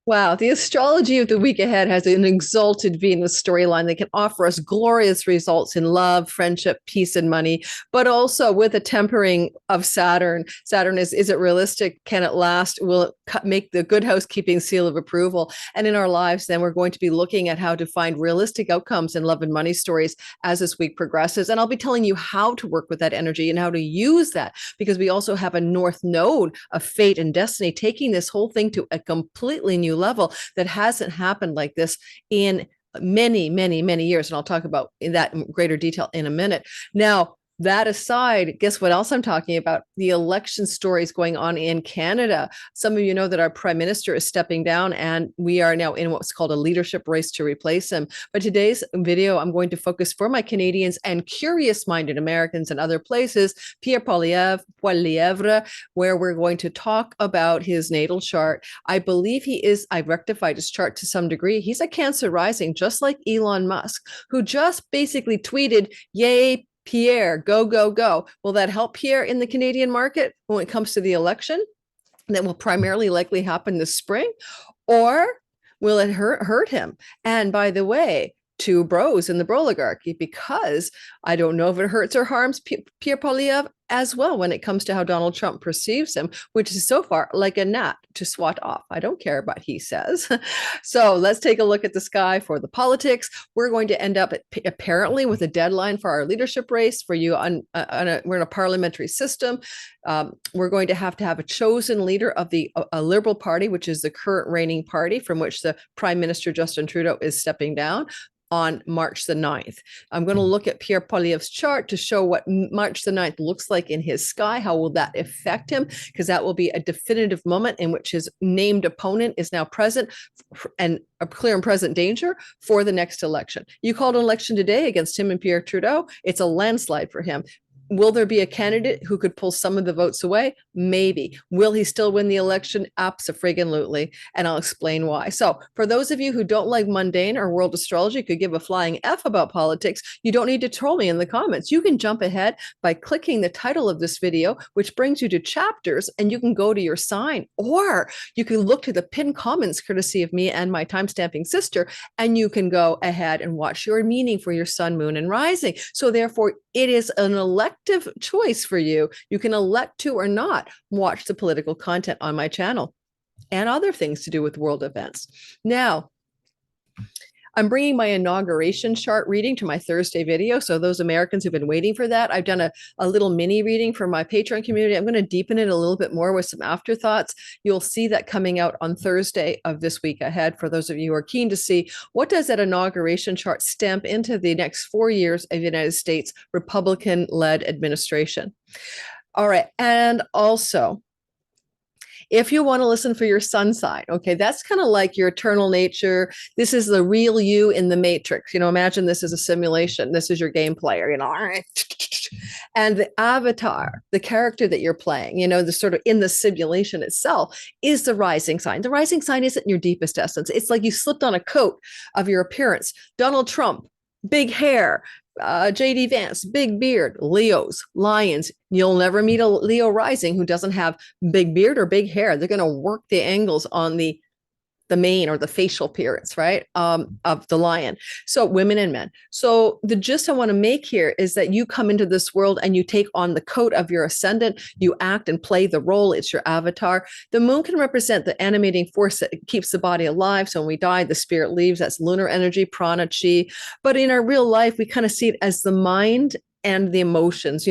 Wow, the astrology of the week ahead has an exalted Venus storyline that can offer us glorious results in love, friendship, peace, and money, but also with a tempering of Saturn. Saturn is it realistic? Can it last? Will it make the good housekeeping seal of approval? And in our lives, then we're going to be looking at how to find realistic outcomes in love and money stories as this week progresses. And I'll be telling you how to work with that energy and how to use that, because we also have a North Node of fate and destiny taking this whole thing to a completely new level that hasn't happened like this in many, many, many years. And I'll talk about that in greater detail in a minute. Now, that aside, guess what else I'm talking about? The election stories going on in Canada. Some of you know that our Prime Minister is stepping down, and we are now in what's called a leadership race to replace him. But today's video, I'm going to focus for my Canadians and curious-minded Americans and other places, Pierre Poilievre, where we're going to talk about his natal chart. I believe I've rectified his chart to some degree. He's a Cancer rising, just like Elon Musk, who just basically tweeted, "Yay, Pierre, go, go, go." Will that help Pierre in the Canadian market when it comes to the election that will primarily likely happen this spring? Or will it hurt him? And by the way, two bros in the broligarchy, because I don't know if it hurts or harms Pierre Poilievre as well when it comes to how Donald Trump perceives him, which is so far like a gnat to swat off. I don't care what he says. So let's take a look at the sky for the politics. We're going to end up apparently with a deadline for our leadership race for you. We're in a parliamentary system. We're going to have a chosen leader of the Liberal Party, which is the current reigning party from which the Prime Minister Justin Trudeau is stepping down on March the 9th. I'm going to look at Pierre Poilievre's chart to show what March the 9th looks like in his sky. How will that affect him? Because that will be a definitive moment in which his named opponent is now present and a clear and present danger for the next election. You called an election today against him and Pierre Trudeau. It's a landslide for him. Will there be a candidate who could pull some of the votes away? Maybe. Will he still win the election? Abso-friggin-lutely. And I'll explain why. So for those of you who don't like mundane or world astrology, could give a flying F about politics, you don't need to troll me in the comments. You can jump ahead by clicking the title of this video, which brings you to chapters, and you can go to your sign, or you can look to the pinned comments courtesy of me and my timestamping sister, and you can go ahead and watch your meaning for your sun, moon, and rising. So therefore, it is an elective choice for you. You can elect to or not watch the political content on my channel and other things to do with world events. Now, I'm bringing my inauguration chart reading to my Thursday video. So those Americans who've been waiting for that, I've done a little mini reading for my Patreon community. I'm going to deepen it a little bit more with some afterthoughts. You'll see that coming out on Thursday of this week ahead. For those of you who are keen to see, what does that inauguration chart stamp into the next 4 years of United States Republican-led administration? All right. And also, if you want to listen for your sun sign, okay, that's kind of like your eternal nature. This is the real you in the matrix. Imagine this is a simulation. This is your game player, and the avatar, the character that you're playing, the sort of in the simulation itself is the rising sign. The rising sign isn't your deepest essence. It's like you slipped on a coat of your appearance. Donald Trump, big hair, JD Vance, big beard, Leos, lions. You'll never meet a Leo rising who doesn't have big beard or big hair. They're going to work the angles on the mane or the facial appearance, right, of the lion. So women and men. So the gist I want to make here is that you come into this world and you take on the coat of your ascendant. You act and play the role. It's your avatar. The moon can represent the animating force that keeps the body alive. So when we die, the spirit leaves. That's lunar energy, prana, chi. But in our real life, we kind of see it as the mind and the emotions.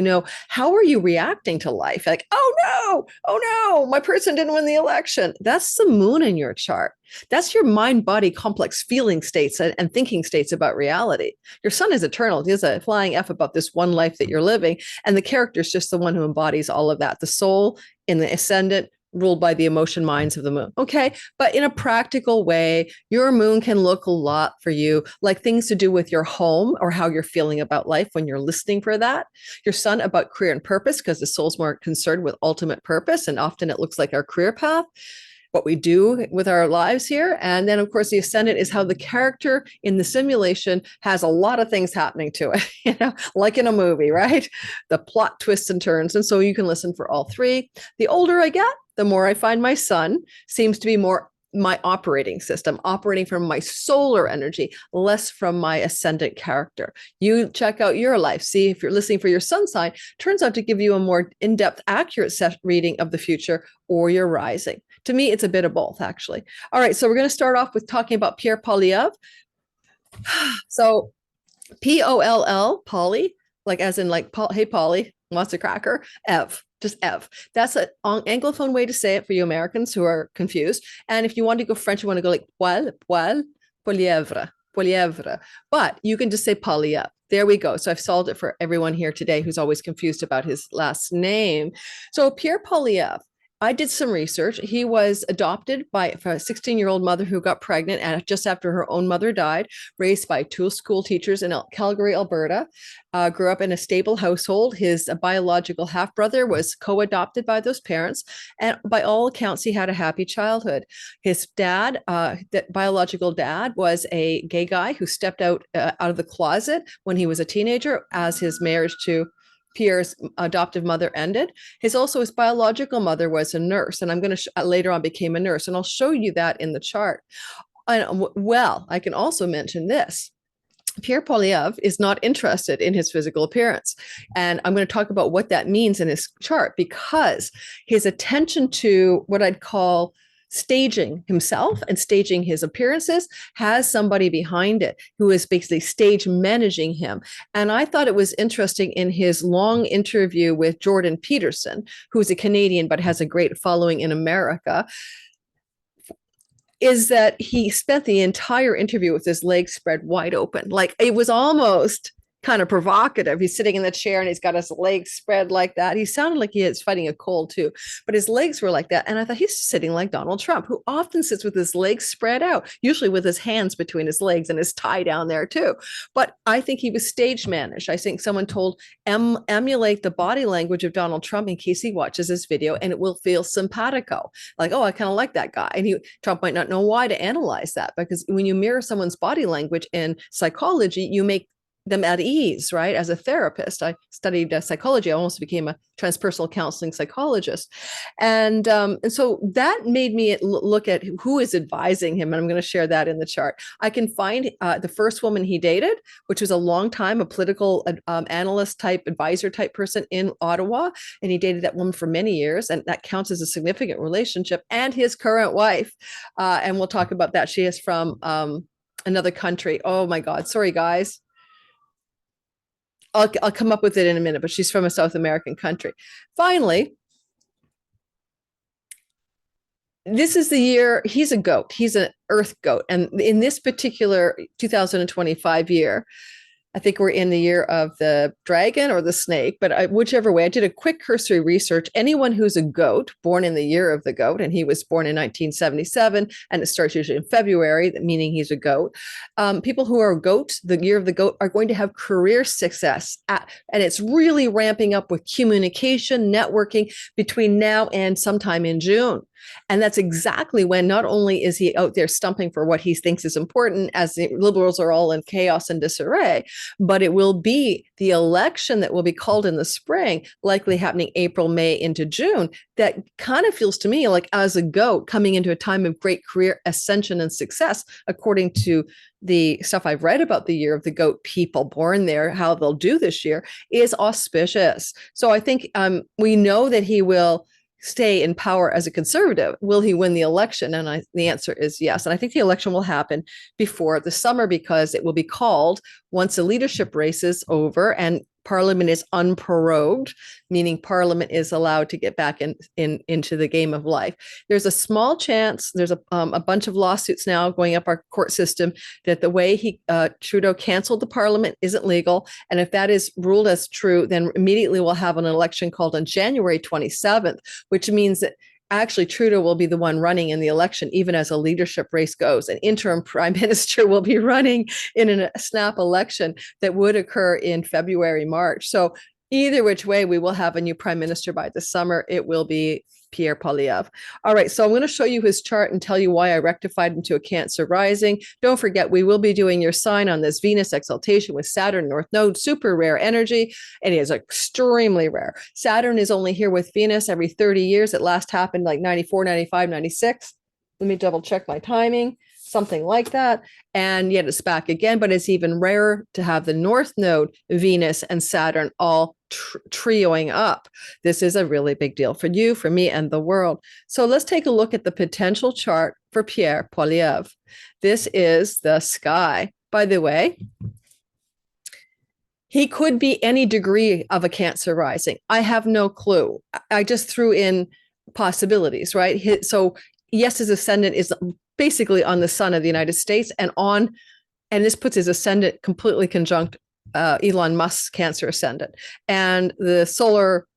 How are you reacting to life? Like, oh no, my person didn't win the election. That's the moon in your chart. That's your mind-body complex feeling states and thinking states about reality. Your sun is eternal. There's a flying F about this one life that you're living. And the character is just the one who embodies all of that. The soul in the ascendant, ruled by the emotion minds of the moon. Okay. But in a practical way, your moon can look a lot for you like things to do with your home or how you're feeling about life when you're listening for that. Your sun about career and purpose, because the soul's more concerned with ultimate purpose. And often it looks like our career path, what we do with our lives here. And then, of course, the ascendant is how the character in the simulation has a lot of things happening to it, like in a movie, right? The plot twists and turns. And so you can listen for all three. The older I get, the more I find my sun seems to be more my operating system, operating from my solar energy, less from my ascendant character. You check out your life, see if you're listening for your sun sign, turns out to give you a more in-depth, accurate set reading of the future, or your rising. To me, it's a bit of both, actually. All right, so we're going to start off with talking about Pierre Poilievre. So Poll, Polly, like as in like, hey, Polly, wants a cracker? Ev, just Ev. That's an Anglophone way to say it for you Americans who are confused. And if you want to go French, you want to go like Poilievre. But you can just say Poilievre. There we go. So I've solved it for everyone here today who's always confused about his last name. So Pierre Poilievre, I did some research. He was adopted by a 16-year-old mother who got pregnant just after her own mother died, raised by two school teachers in Calgary, Alberta, grew up in a stable household. His biological half-brother was co-adopted by those parents, and by all accounts, he had a happy childhood. His dad, that biological dad, was a gay guy who stepped out of the closet when he was a teenager as his marriage to Pierre's adoptive mother ended. His biological mother was a nurse, and I'm going to later on became a nurse, and I'll show you that in the chart. And well, I can also mention this. Pierre Poilievre is not interested in his physical appearance. And I'm going to talk about what that means in his chart, because his attention to what I'd call staging himself and staging his appearances has somebody behind it who is basically stage managing him. And I thought it was interesting in his long interview with Jordan Peterson, who's a Canadian but has a great following in America, is that he spent the entire interview with his legs spread wide open. Like, it was almost kind of provocative. He's sitting in the chair and he's got his legs spread like that. He sounded like he is fighting a cold too, but his legs were like that. And I thought, he's sitting like Donald Trump, who often sits with his legs spread out, usually with his hands between his legs and his tie down there too. But I think he was stage managed. I think someone told emulate the body language of Donald Trump in case he watches this video, and it will feel simpatico. Like, oh, I kind of like that guy. And Trump might not know why to analyze that, because when you mirror someone's body language in psychology, you make them at ease, right? As a therapist, I studied psychology. I almost became a transpersonal counseling psychologist. And so that made me look at who is advising him. And I'm going to share that in the chart. I can find the first woman he dated, which was a long time, a political analyst type, advisor type person in Ottawa. And he dated that woman for many years. And that counts as a significant relationship. And his current wife. And we'll talk about that. She is from another country. Oh my God. Sorry, guys. I'll come up with it in a minute, but she's from a South American country. Finally, this is the year, he's a goat. He's an earth goat. And in this particular 2025 year, I think we're in the year of the dragon or the snake, but whichever way, I did a quick cursory research. Anyone who's a goat, born in the year of the goat, and he was born in 1977, and it starts usually in February, meaning he's a goat. People who are goats, the year of the goat, are going to have career success. And it's really ramping up with communication, networking between now and sometime in June. And that's exactly when not only is he out there stumping for what he thinks is important, as the liberals are all in chaos and disarray, but it will be the election that will be called in the spring, likely happening April, May into June, that kind of feels to me like, as a goat, coming into a time of great career ascension and success, according to the stuff I've read about the year of the goat, people born there, how they'll do this year is auspicious. So I think we know that he will stay in power as a conservative. Will he win the election? And the answer is yes. And I think the election will happen before the summer, because it will be called once the leadership race is over and Parliament is unprorogued, meaning Parliament is allowed to get back into the game of life. There's a small chance, there's a bunch of lawsuits now going up our court system, that the way Trudeau canceled the Parliament isn't legal. And if that is ruled as true, then immediately we'll have an election called on January 27th, which means that actually Trudeau will be the one running in the election, even as a leadership race goes. An interim prime minister will be running in a snap election that would occur in February, March. So either which way, we will have a new prime minister by the summer. It will be Pierre Poilievre. All right, so I'm going to show you his chart and tell you why I rectified into a Cancer rising. Don't forget, we will be doing your sign on this Venus exaltation with Saturn North Node, super rare energy. It is extremely rare. Saturn is only here with Venus every 30 years. It last happened like 94, 95, 96. Let me double check my timing, something like that. And yet it's back again, but it's even rarer to have the North Node, Venus, and Saturn all trioing up. This is a really big deal for you, for me, and the world. So let's take a look at the potential chart for Pierre Poilievre. This is the sky. By the way, he could be any degree of a Cancer rising. I have no clue. I just threw in possibilities, right? So yes, his ascendant is basically on the sun of the United States and this puts his ascendant completely conjunct Elon Musk's Cancer ascendant, and the solar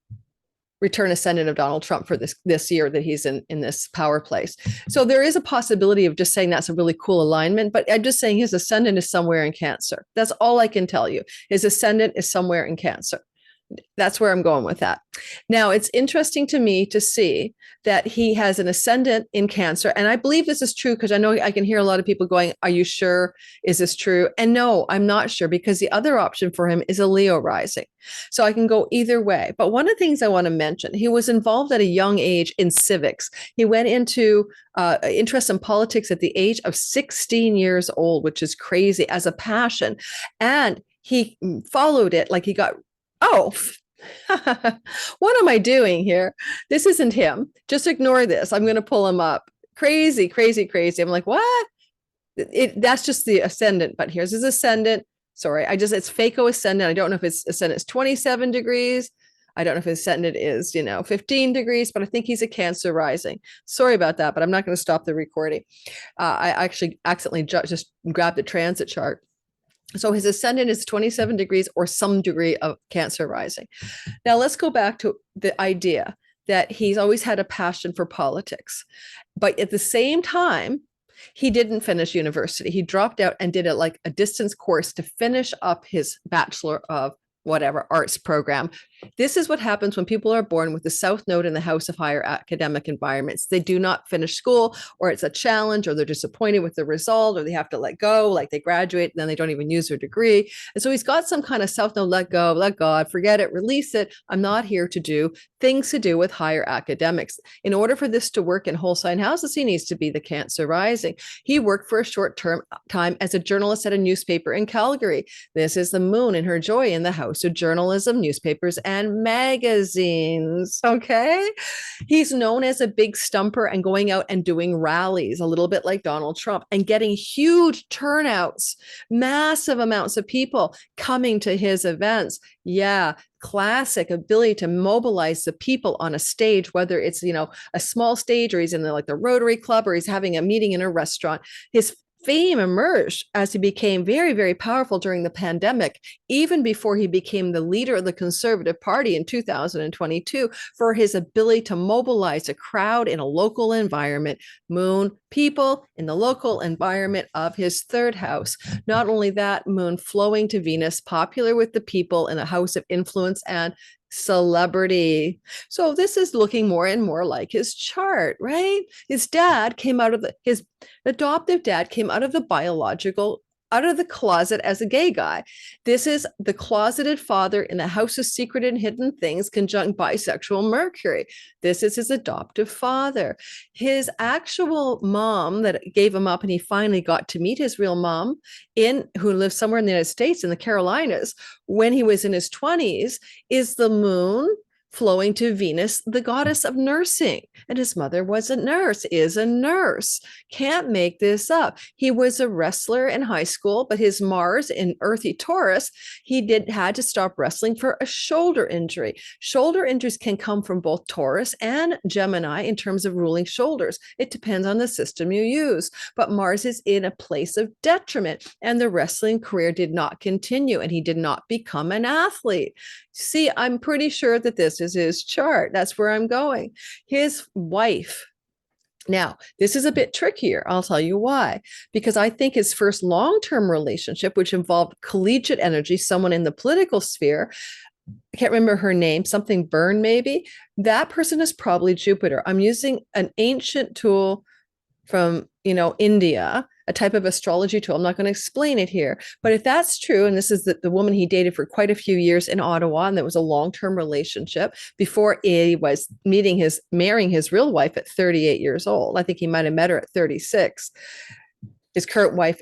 return ascendant of Donald Trump for this year that he's in this power place. So there is a possibility of just saying that's a really cool alignment, but I'm just saying his ascendant is somewhere in Cancer. That's all I can tell you. His ascendant is somewhere in Cancer. That's where I'm going with that. Now, it's interesting to me to see that he has an ascendant in Cancer. And I believe this is true because I know I can hear a lot of people going, are you sure? Is this true? And no, I'm not sure, because the other option for him is a Leo rising. So I can go either way. But one of the things I want to mention, he was involved at a young age in civics. He went into interest in politics at the age of 16 years old, which is crazy, as a passion. And he followed it like he got what am I doing here? This isn't him. Just ignore this. I'm going to pull him up. Crazy, crazy, crazy. I'm like, what? That's just the ascendant, but here's his ascendant. Sorry, it's Phaco ascendant. I don't know if his ascendant is 27 degrees. I don't know if his ascendant is, 15 degrees, but I think he's a Cancer rising. Sorry about that, but I'm not going to stop the recording. I actually accidentally just grabbed the transit chart. So his ascendant is 27 degrees or some degree of Cancer rising. Now let's go back to the idea that he's always had a passion for politics. But at the same time, he didn't finish university. He dropped out and did a distance course to finish up his Bachelor of whatever arts program. This is what happens when people are born with the South Node in the house of higher academic environments. They do not finish school, or it's a challenge, or they're disappointed with the result, or they have to let go, like they graduate and then they don't even use their degree. And so he's got some kind of South Node, let go, let God, forget it, release it. I'm not here to do things to do with higher academics. In order for this to work in whole sign houses, he needs to be the Cancer rising. He worked for a short time as a journalist at a newspaper in Calgary. This is the moon in her joy in the house of journalism, newspapers, and magazines. Okay. He's known as a big stumper and going out and doing rallies, a little bit like Donald Trump, and getting huge turnouts, massive amounts of people coming to his events. Yeah. Classic ability to mobilize the people on a stage, whether it's, a small stage, or he's in the Rotary Club, or he's having a meeting in a restaurant. His fame emerged as he became very, very powerful during the pandemic, even before he became the leader of the Conservative Party in 2022, for his ability to mobilize a crowd in a local environment. Moon, people in the local environment of his third house. Not only that, Moon flowing to Venus, popular with the people in a house of influence and celebrity. So this is looking more and more like his chart, right? His adoptive dad came out of the closet as a gay guy. This is the closeted father in the house of secret and hidden things, conjunct bisexual Mercury. This is his adoptive father. His actual mom that gave him up, and he finally got to meet his real mom, who lives somewhere in the United States, in the Carolinas, when he was in his 20s, is the moon flowing to Venus, the goddess of nursing. And his mother was a nurse, is a nurse. Can't make this up. He was a wrestler in high school, but his Mars in earthy Taurus, he had to stop wrestling for a shoulder injury. Shoulder injuries can come from both Taurus and Gemini in terms of ruling shoulders. It depends on the system you use. But Mars is in a place of detriment, and the wrestling career did not continue, and he did not become an athlete. See, I'm pretty sure that this is his chart. That's where I'm going. His wife. Now, this is a bit trickier. I'll tell you why. Because I think his first long-term relationship, which involved collegiate energy, someone in the political sphere, I can't remember her name, something Byrne maybe, that person is probably Jupiter. I'm using an ancient tool from, India, a type of astrology tool. I'm not going to explain it here, but if that's true, and this is the woman he dated for quite a few years in Ottawa, and that was a long-term relationship before he was marrying his real wife at 38 years old. I think he might have met her at 36. His current wife,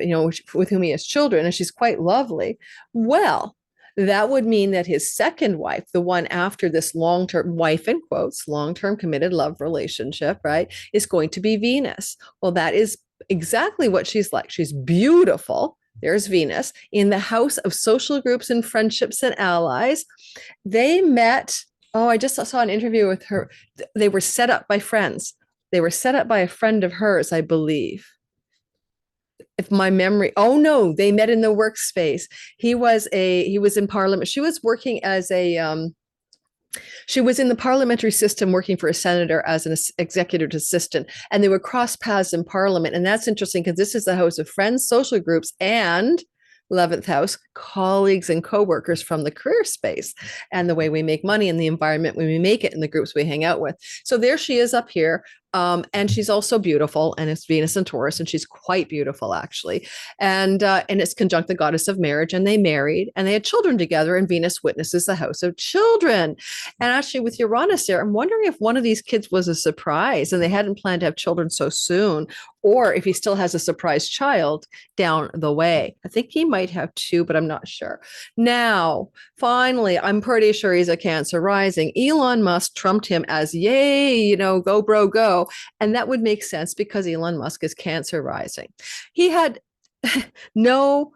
with whom he has children, and she's quite lovely. Well, that would mean that his second wife, the one after this long-term wife in quotes, long-term committed love relationship, right, is going to be Venus. Well, that is exactly what she's like. She's beautiful. There's Venus in the house of social groups and friendships and allies. They met. Oh, I just saw an interview with her. They were set up by friends. They were set up by a friend of hers, I believe. If my memory, oh no, they met in the workspace. He was in Parliament. She was working as she was in the parliamentary system working for a senator as an executive assistant, and they would cross paths in Parliament. And that's interesting because this is the house of friends, social groups, and 11th house, colleagues and coworkers from the career space, and the way we make money and the environment when we make it in the groups we hang out with. So there she is up here. And she's also beautiful, and it's Venus and Taurus, and she's quite beautiful actually. And it's conjunct the goddess of marriage, and they married and they had children together, and Venus witnesses the house of children. And actually with Uranus there, I'm wondering if one of these kids was a surprise and they hadn't planned to have children so soon, or if he still has a surprise child down the way. I think he might have two, but I'm not sure. Now, finally, I'm pretty sure he's a Cancer rising. Elon Musk trumped him as, yay, go bro, go. And that would make sense because Elon Musk is Cancer rising. He had no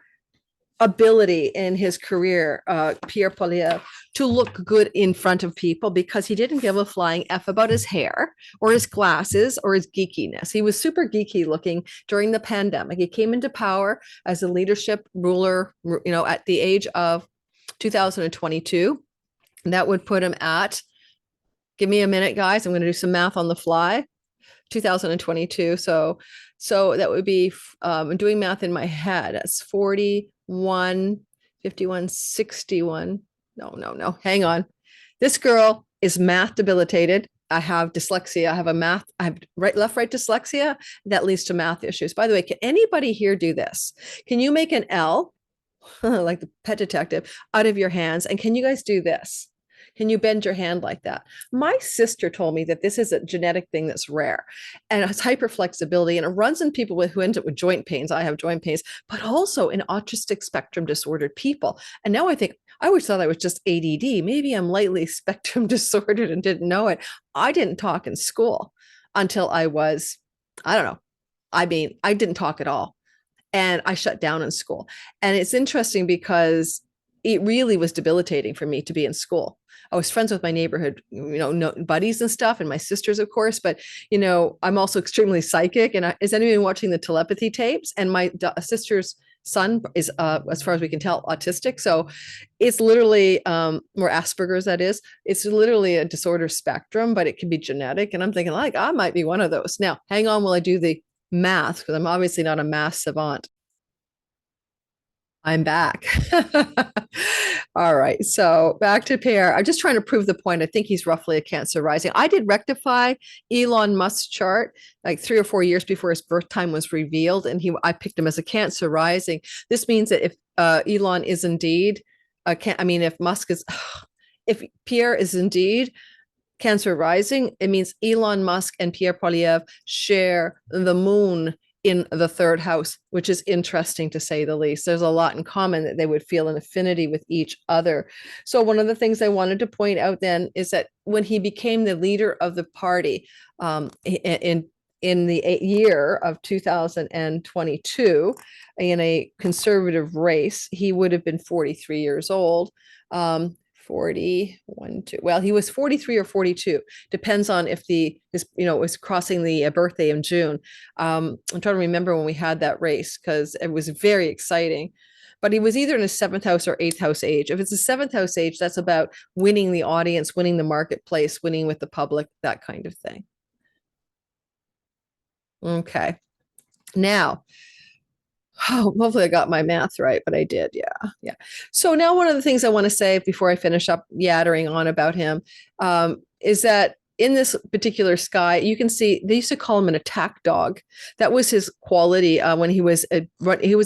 ability in his career, Pierre Poilievre, to look good in front of people because he didn't give a flying F about his hair or his glasses or his geekiness. He was super geeky looking during the pandemic. He came into power as a leadership ruler, at the age of 2022. And that would put him at, give me a minute, guys. I'm going to do some math on the fly. 2022. So that would be, I'm doing math in my head. That's 41, 51, 61. No. Hang on. This girl is math debilitated. I have dyslexia. I have left, right dyslexia. That leads to math issues. By the way, can anybody here do this? Can you make an L, like the pet detective, out of your hands? And can you guys do this? Can you bend your hand like that? My sister told me that this is a genetic thing that's rare, and it's hyperflexibility, and it runs in people who end up with joint pains. I have joint pains, but also in autistic spectrum disordered people. And now I think, I always thought I was just ADD. Maybe I'm lightly spectrum disordered and didn't know it. I didn't talk in school until I was, I don't know. I didn't talk at all. And I shut down in school. And it's interesting because it really was debilitating for me to be in school. I was friends with my neighborhood, buddies and stuff, and my sisters, of course. But, I'm also extremely psychic. And is anyone watching the telepathy tapes? And my sister's son is, as far as we can tell, autistic. So it's literally, or Asperger's, that is. It's literally a disorder spectrum, but it can be genetic. And I'm thinking, like, I might be one of those. Now, hang on while I do the math, because I'm obviously not a math savant. I'm back. All right. So back to Pierre. I'm just trying to prove the point. I think he's roughly a Cancer rising. I did rectify Elon Musk's chart like 3 or 4 years before his birth time was revealed. And I picked him as a Cancer rising. This means that if Elon is indeed, if Pierre is indeed Cancer rising, it means Elon Musk and Pierre Poilievre share the moon in the third house, which is interesting to say the least. There's a lot in common that they would feel an affinity with each other. So one of the things I wanted to point out then is that when he became the leader of the party in the year of 2022 in a conservative race, he would have been 43 years old. 41, well, he was 43 or 42, depends on if was crossing the birthday in June. I'm trying to remember when we had that race because it was very exciting. But he was either in his 7th house or 8th house age. If it's a 7th house age, that's about winning the audience, winning the marketplace, winning with the public, that kind of thing. Okay. Now, hopefully I got my math right, but I did. Yeah. So now one of the things I want to say before I finish up yattering on about him is that in this particular sky, you can see they used to call him an attack dog. That was his quality when he was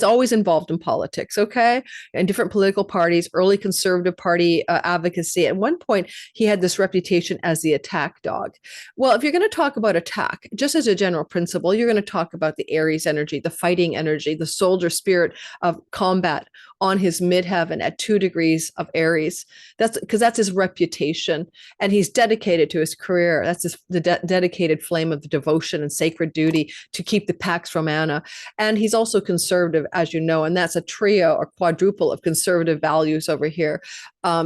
always involved in politics, okay, and different political parties, early Conservative Party advocacy. At one point, he had this reputation as the attack dog. Well, if you're going to talk about attack, just as a general principle, you're going to talk about the Aries energy, the fighting energy, the soldier spirit of combat on his midheaven at 2 degrees of Aries. That's because that's his reputation, and he's dedicated to his career. That's the dedicated flame of the devotion and sacred duty to keep the Pax Romana. And he's also conservative, as you know, and that's a trio or quadruple of conservative values over here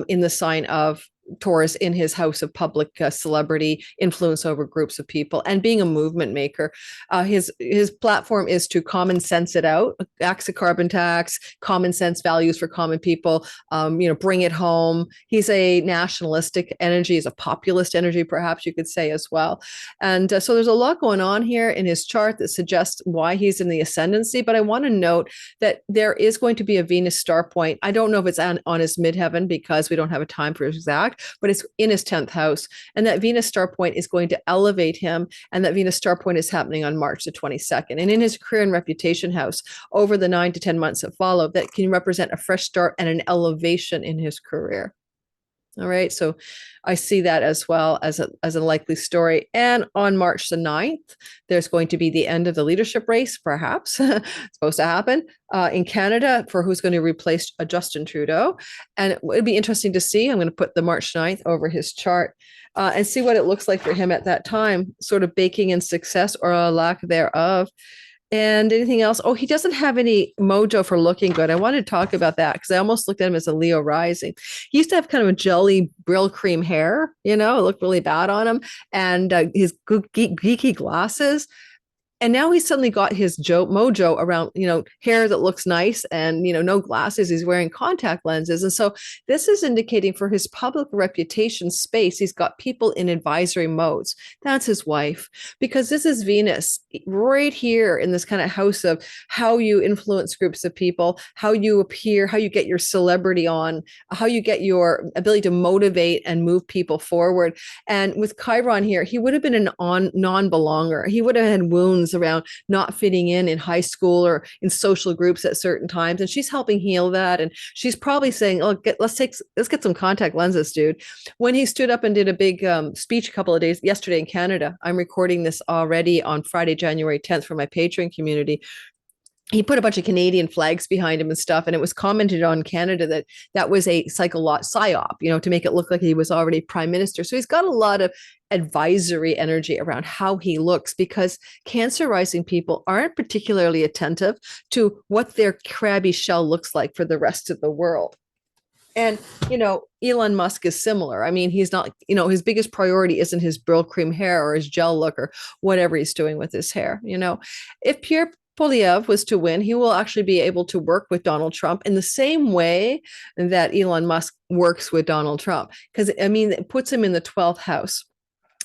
in the sign of Taurus, in his house of public celebrity, influence over groups of people, and being a movement maker. His platform is to common sense it out, axe a carbon tax, common sense values for common people, bring it home. He's a nationalistic energy, he's a populist energy, perhaps you could say as well. And so there's a lot going on here in his chart that suggests why he's in the ascendancy. But I want to note that there is going to be a Venus star point. I don't know if it's on his midheaven because we don't have a time for exact, but it's in his 10th house. And that Venus star point is going to elevate him. And that Venus star point is happening on March the 22nd. And in his career and reputation house, over the 9 to 10 months that follow, that can represent a fresh start and an elevation in his career. All right. So I see that as well as a likely story. And on March the 9th, there's going to be the end of the leadership race, perhaps. It's supposed to happen in Canada for who's going to replace Justin Trudeau. And it would be interesting to see. I'm going to put the March 9th over his chart and see what it looks like for him at that time, sort of baking in success or a lack thereof. And anything else? Oh, he doesn't have any mojo for looking good. I wanted to talk about that because I almost looked at him as a Leo rising. He used to have kind of a jelly brill cream hair, it looked really bad on him, and his geeky glasses. And now he's suddenly got his mojo around, hair that looks nice and, no glasses. He's wearing contact lenses. And so this is indicating for his public reputation space, he's got people in advisory modes. That's his wife, because this is Venus right here in this kind of house of how you influence groups of people, how you appear, how you get your celebrity on, how you get your ability to motivate and move people forward. And with Chiron here, he would have been a non-belonger. He would have had wounds around not fitting in high school or in social groups at certain times, and she's helping heal that. And she's probably saying, "Oh, let's get some contact lenses, dude." When he stood up and did a big speech a couple of days yesterday in Canada, I'm recording this already on Friday, January 10th for my Patreon community. He put a bunch of Canadian flags behind him and stuff. And it was commented on Canada that was a psyop, to make it look like he was already prime minister. So he's got a lot of advisory energy around how he looks, because Cancer rising people aren't particularly attentive to what their crabby shell looks like for the rest of the world. And, Elon Musk is similar. I mean, he's not, his biggest priority isn't his brill cream hair or his gel look or whatever he's doing with his hair. If Pierre Poilievre was to win, he will actually be able to work with Donald Trump in the same way that Elon Musk works with Donald Trump. Because, it puts him in the 12th house,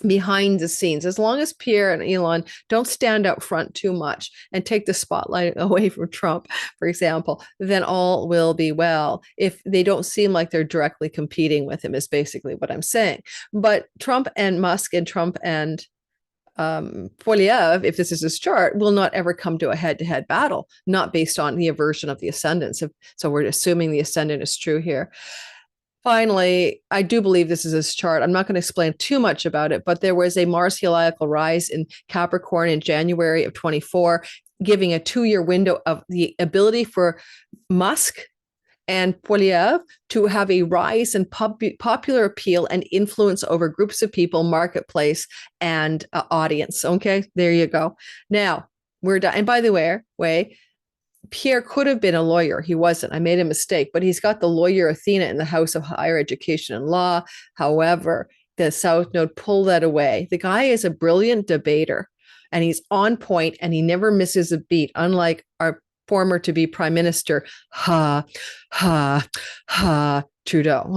behind the scenes. As long as Pierre and Elon don't stand up front too much and take the spotlight away from Trump, for example, then all will be well. If they don't seem like they're directly competing with him, is basically what I'm saying. But Trump and Musk and Trump and Poilievre, if this is his chart, will not ever come to a head-to-head battle, not based on the aversion of the ascendant. So we're assuming the ascendant is true here. Finally, I do believe this is his chart. I'm not going to explain too much about it, but there was a Mars heliacal rise in Capricorn in January of 24, giving a 2-year window of the ability for Musk and Poilievre to have a rise in popular appeal and influence over groups of people, marketplace, and audience. Okay, there you go. Now, we're done. And by the way, Pierre could have been a lawyer. He wasn't. I made a mistake, but he's got the lawyer Athena in the House of Higher Education and Law. However, the South Node pulled that away. The guy is a brilliant debater, and he's on point, and he never misses a beat, unlike our former to be prime minister, Trudeau.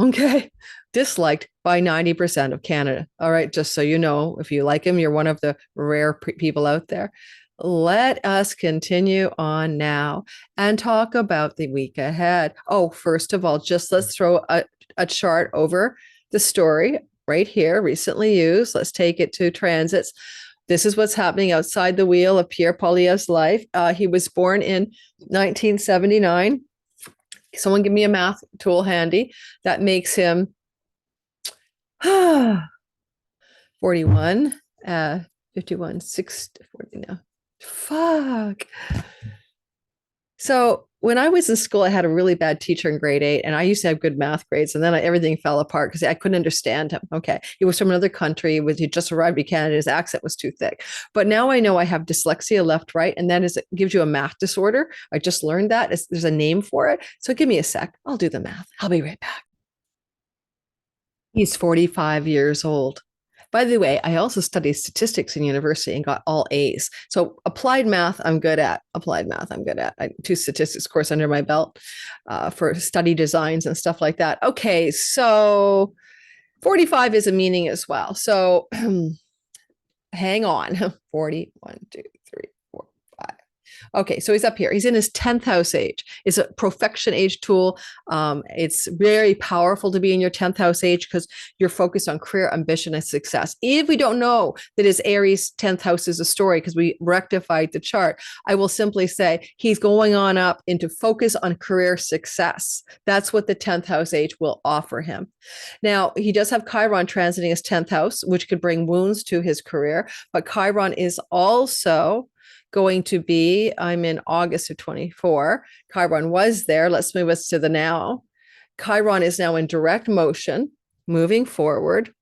Okay. Disliked by 90% of Canada. All right. Just so you know, if you like him, you're one of the rare people out there. Let us continue on now and talk about the week ahead. Oh, first of all, just let's throw a chart over the story right here, recently used. Let's take it to transits. This is what's happening outside the wheel of Pierre Poilievre's life. He was born in 1979. Someone give me a math tool handy. That makes him 41, 51, 60, 40 now. Fuck. So when I was in school, I had a really bad teacher in grade 8, and I used to have good math grades, and then everything fell apart because I couldn't understand him. Okay. He was from another country. He just arrived in Canada. His accent was too thick. But now I know I have dyslexia left, right. And that is, it gives you a math disorder. I just learned that. There's a name for it. So give me a sec. I'll do the math. I'll be right back. He's 45 years old. By the way, I also studied statistics in university and got all A's. So applied math, I'm good at. Applied math, I'm good at. 2 statistics course under my belt for study designs and stuff like that. Okay, so 45 is a meaning as well. So hang on. 40, 1, 2, 3, 4, 5. Okay, so he's up here. He's in his 10th house age. It's a profection age tool. It's very powerful to be in your 10th house age because you're focused on career, ambition, and success. If we don't know that his Aries 10th house is a story because we rectified the chart, I will simply say he's going on up into focus on career success. That's what the 10th house age will offer him. Now, he does have Chiron transiting his 10th house, which could bring wounds to his career, but Chiron is also going to be, I'm in August of 24. Chiron was there. Let's move us to the now. Chiron is now in direct motion, moving forward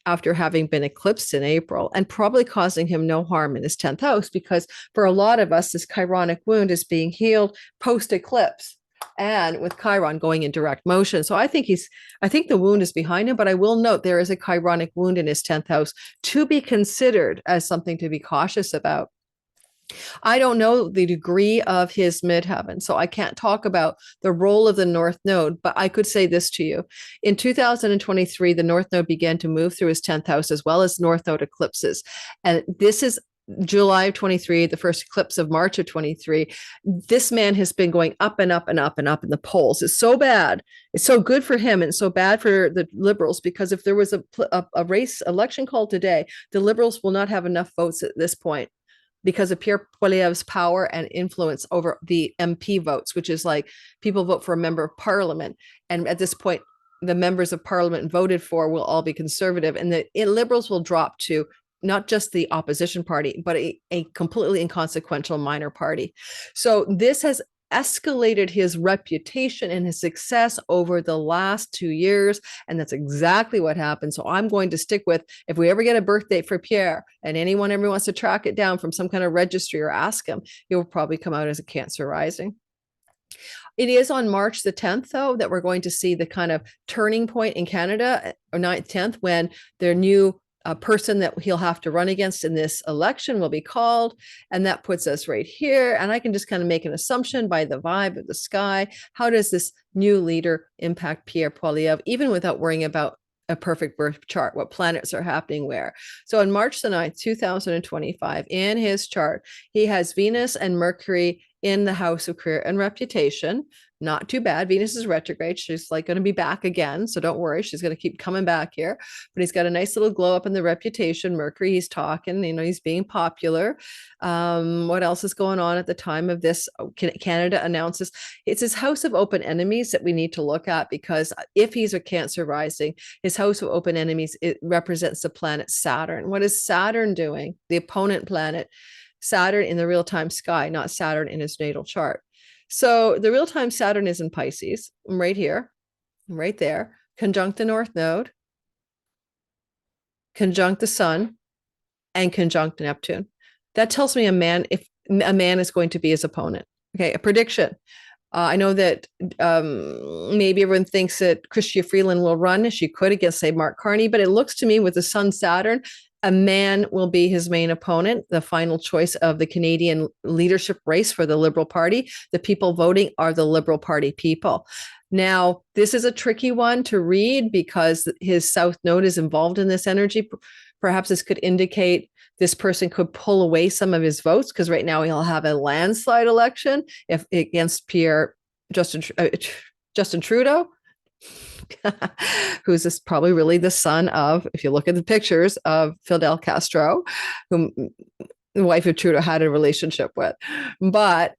after having been eclipsed in April and probably causing him no harm in his 10th house, because for a lot of us, this chironic wound is being healed post-eclipse and with Chiron going in direct motion. So I think the wound is behind him, but I will note there is a chironic wound in his 10th house to be considered as something to be cautious about. I don't know the degree of his midheaven, so I can't talk about the role of the North Node, but I could say this to you. In 2023, the North Node began to move through his 10th house as well as North Node eclipses. And this is July of 23, the first eclipse of March of 23. This man has been going up and up and up and up in the polls. It's so bad. It's so good for him and so bad for the Liberals, because if there was a race election called today, the Liberals will not have enough votes at this point, because of Pierre Poilievre's power and influence over the MP votes, which is like people vote for a member of parliament. And at this point, the members of parliament voted for will all be conservative, and the Liberals will drop to not just the opposition party, but a completely inconsequential minor party. So this has escalated his reputation and his success over the last 2 years. And that's exactly what happened. So I'm going to stick with, if we ever get a birth date for Pierre and anyone ever wants to track it down from some kind of registry or ask him, he'll probably come out as a Cancer rising. It is on March the 10th, though, that we're going to see the kind of turning point in Canada, or 9th, 10th, when their new person that he'll have to run against in this election will be called. And that puts us right here. And I can just kind of make an assumption by the vibe of the sky. How does this new leader impact Pierre Poilievre, even without worrying about a perfect birth chart, what planets are happening where? So on March the 9th, 2025, in his chart, he has Venus and Mercury in the house of career and reputation. Not too bad. Venus is retrograde. She's like going to be back again. So don't worry. She's going to keep coming back here. But he's got a nice little glow up in the reputation. Mercury, he's talking, he's being popular. What else is going on at the time of this? Canada announces it's his house of open enemies that we need to look at, because if he's a Cancer rising, his house of open enemies, it represents the planet Saturn. What is Saturn doing? The opponent planet. Saturn in the real-time sky, not Saturn in his natal chart. So the real-time Saturn is in Pisces, right here, right there, conjunct the North Node, conjunct the Sun, and conjunct Neptune. That tells me if a man is going to be his opponent. Okay, a prediction. I know that maybe everyone thinks that Chrystia Freeland will run. She could against, say, Mark Carney, but it looks to me with the Sun Saturn, a man will be his main opponent, the final choice of the Canadian leadership race for the Liberal Party. The people voting are the Liberal Party people. Now, this is a tricky one to read because his South Node is involved in this energy. Perhaps this could indicate this person could pull away some of his votes, because right now he'll have a landslide election against Justin Trudeau. who's this probably really the son of, if you look at the pictures, of Fidel Castro, whom the wife of Trudeau had a relationship with. But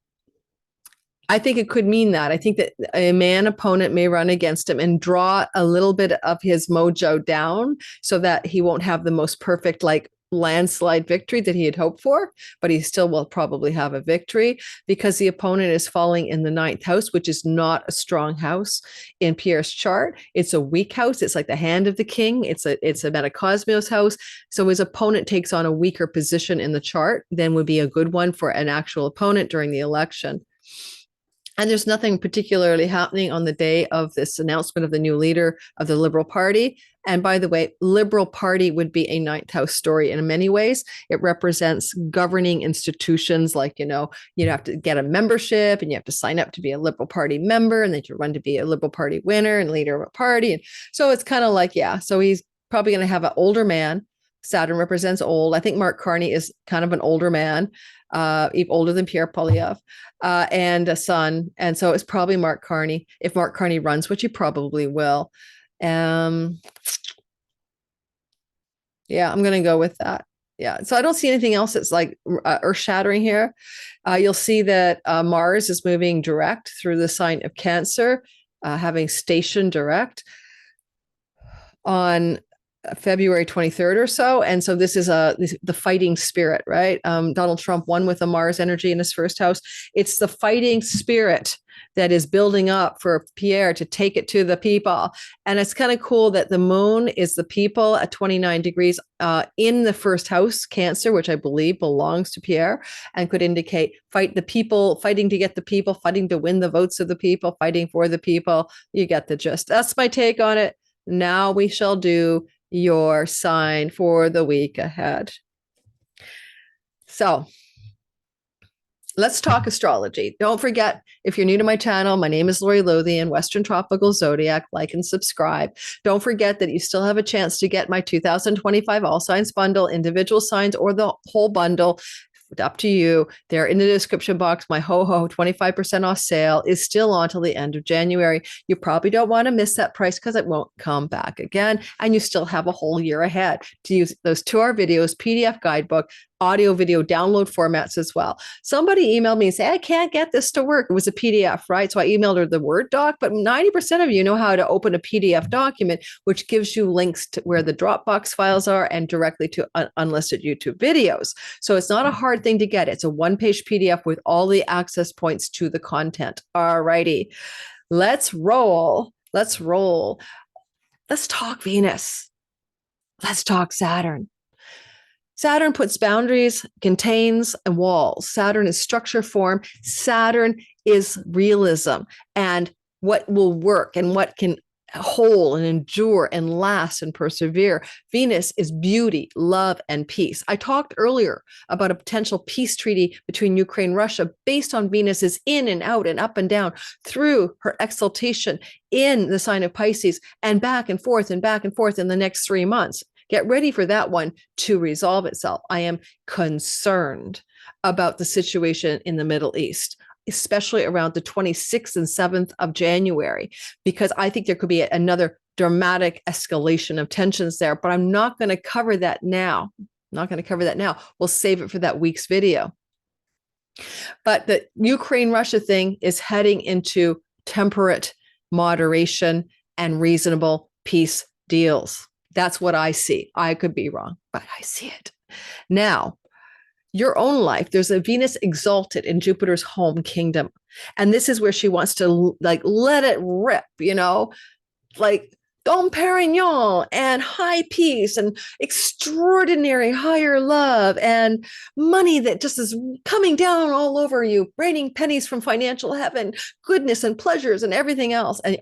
I think it could mean that. I think that a man opponent may run against him and draw a little bit of his mojo down so that he won't have the most perfect, like, landslide victory that he had hoped for, but he still will probably have a victory because the opponent is falling in the 9th house, which is not a strong house in Pierre's chart. It's a weak house. It's like the hand of the king. It's a Metacosmos house. So his opponent takes on a weaker position in the chart than would be a good one for an actual opponent during the election. And there's nothing particularly happening on the day of this announcement of the new leader of the Liberal Party. And by the way, Liberal Party would be a 9th house story in many ways. It represents governing institutions, like, you have to get a membership and you have to sign up to be a Liberal Party member, and then you run to be a Liberal Party winner and leader of a party. And so it's kind of like, so he's probably going to have an older man. Saturn represents old. I think Mark Carney is kind of an older man, even older than Pierre Poilievre, and a son. And so it's probably Mark Carney, if Mark Carney runs, which he probably will. I'm going to go with that. Yeah. So I don't see anything else that's like earth shattering here. You'll see that Mars is moving direct through the sign of Cancer, having station direct on February 23rd or so. And so this is the fighting spirit, right? Donald Trump won with the Mars energy in his first house. It's the fighting spirit that is building up for Pierre to take it to the people. And it's kind of cool that the moon is the people at 29 degrees in the first house, Cancer, which I believe belongs to Pierre, and could indicate fight the people, fighting to get the people, fighting to win the votes of the people, fighting for the people. You get the gist. That's my take on it. Now we shall do your sign for the week ahead. So let's talk astrology. Don't forget, if you're new to my channel, my name is Lori Lothian, Western Tropical Zodiac. Like and subscribe. Don't forget that you still have a chance to get my 2025 All Signs Bundle, individual signs, or the whole bundle. Up to you. They're in the description box. My 25% off sale is still on till the end of January. You probably don't want to miss that price because it won't come back again. And you still have a whole year ahead to use those 2-hour videos, PDF guidebook, audio video download formats as well. Somebody emailed me and said, I can't get this to work. It was a PDF, right? So I emailed her the Word doc, but 90% of you know how to open a PDF document, which gives you links to where the Dropbox files are and directly to unlisted YouTube videos. So it's not a hard thing to get. It's a 1-page PDF with all the access points to the content. All righty, let's roll. Let's roll. Let's talk Venus. Let's talk Saturn. Saturn puts boundaries, contains, and walls. Saturn is structure, form. Saturn is realism and what will work and what can hold and endure and last and persevere. Venus is beauty, love, and peace. I talked earlier about a potential peace treaty between Ukraine and Russia based on Venus's in and out and up and down through her exaltation in the sign of Pisces and back and forth in the next 3 months. Get ready for that one to resolve itself. I am concerned about the situation in the Middle East, especially around the 26th and 7th of January, because I think there could be another dramatic escalation of tensions there, but I'm not going to cover that now. We'll save it for that week's video. But the Ukraine-Russia thing is heading into temperate moderation and reasonable peace deals. That's what I see. I could be wrong, but I see it. Now, your own life, there's a Venus exalted in Jupiter's home kingdom. And this is where she wants to like let it rip, like Dom Perignon and high peace and extraordinary higher love and money that just is coming down all over you, raining pennies from financial heaven, goodness and pleasures and everything else. And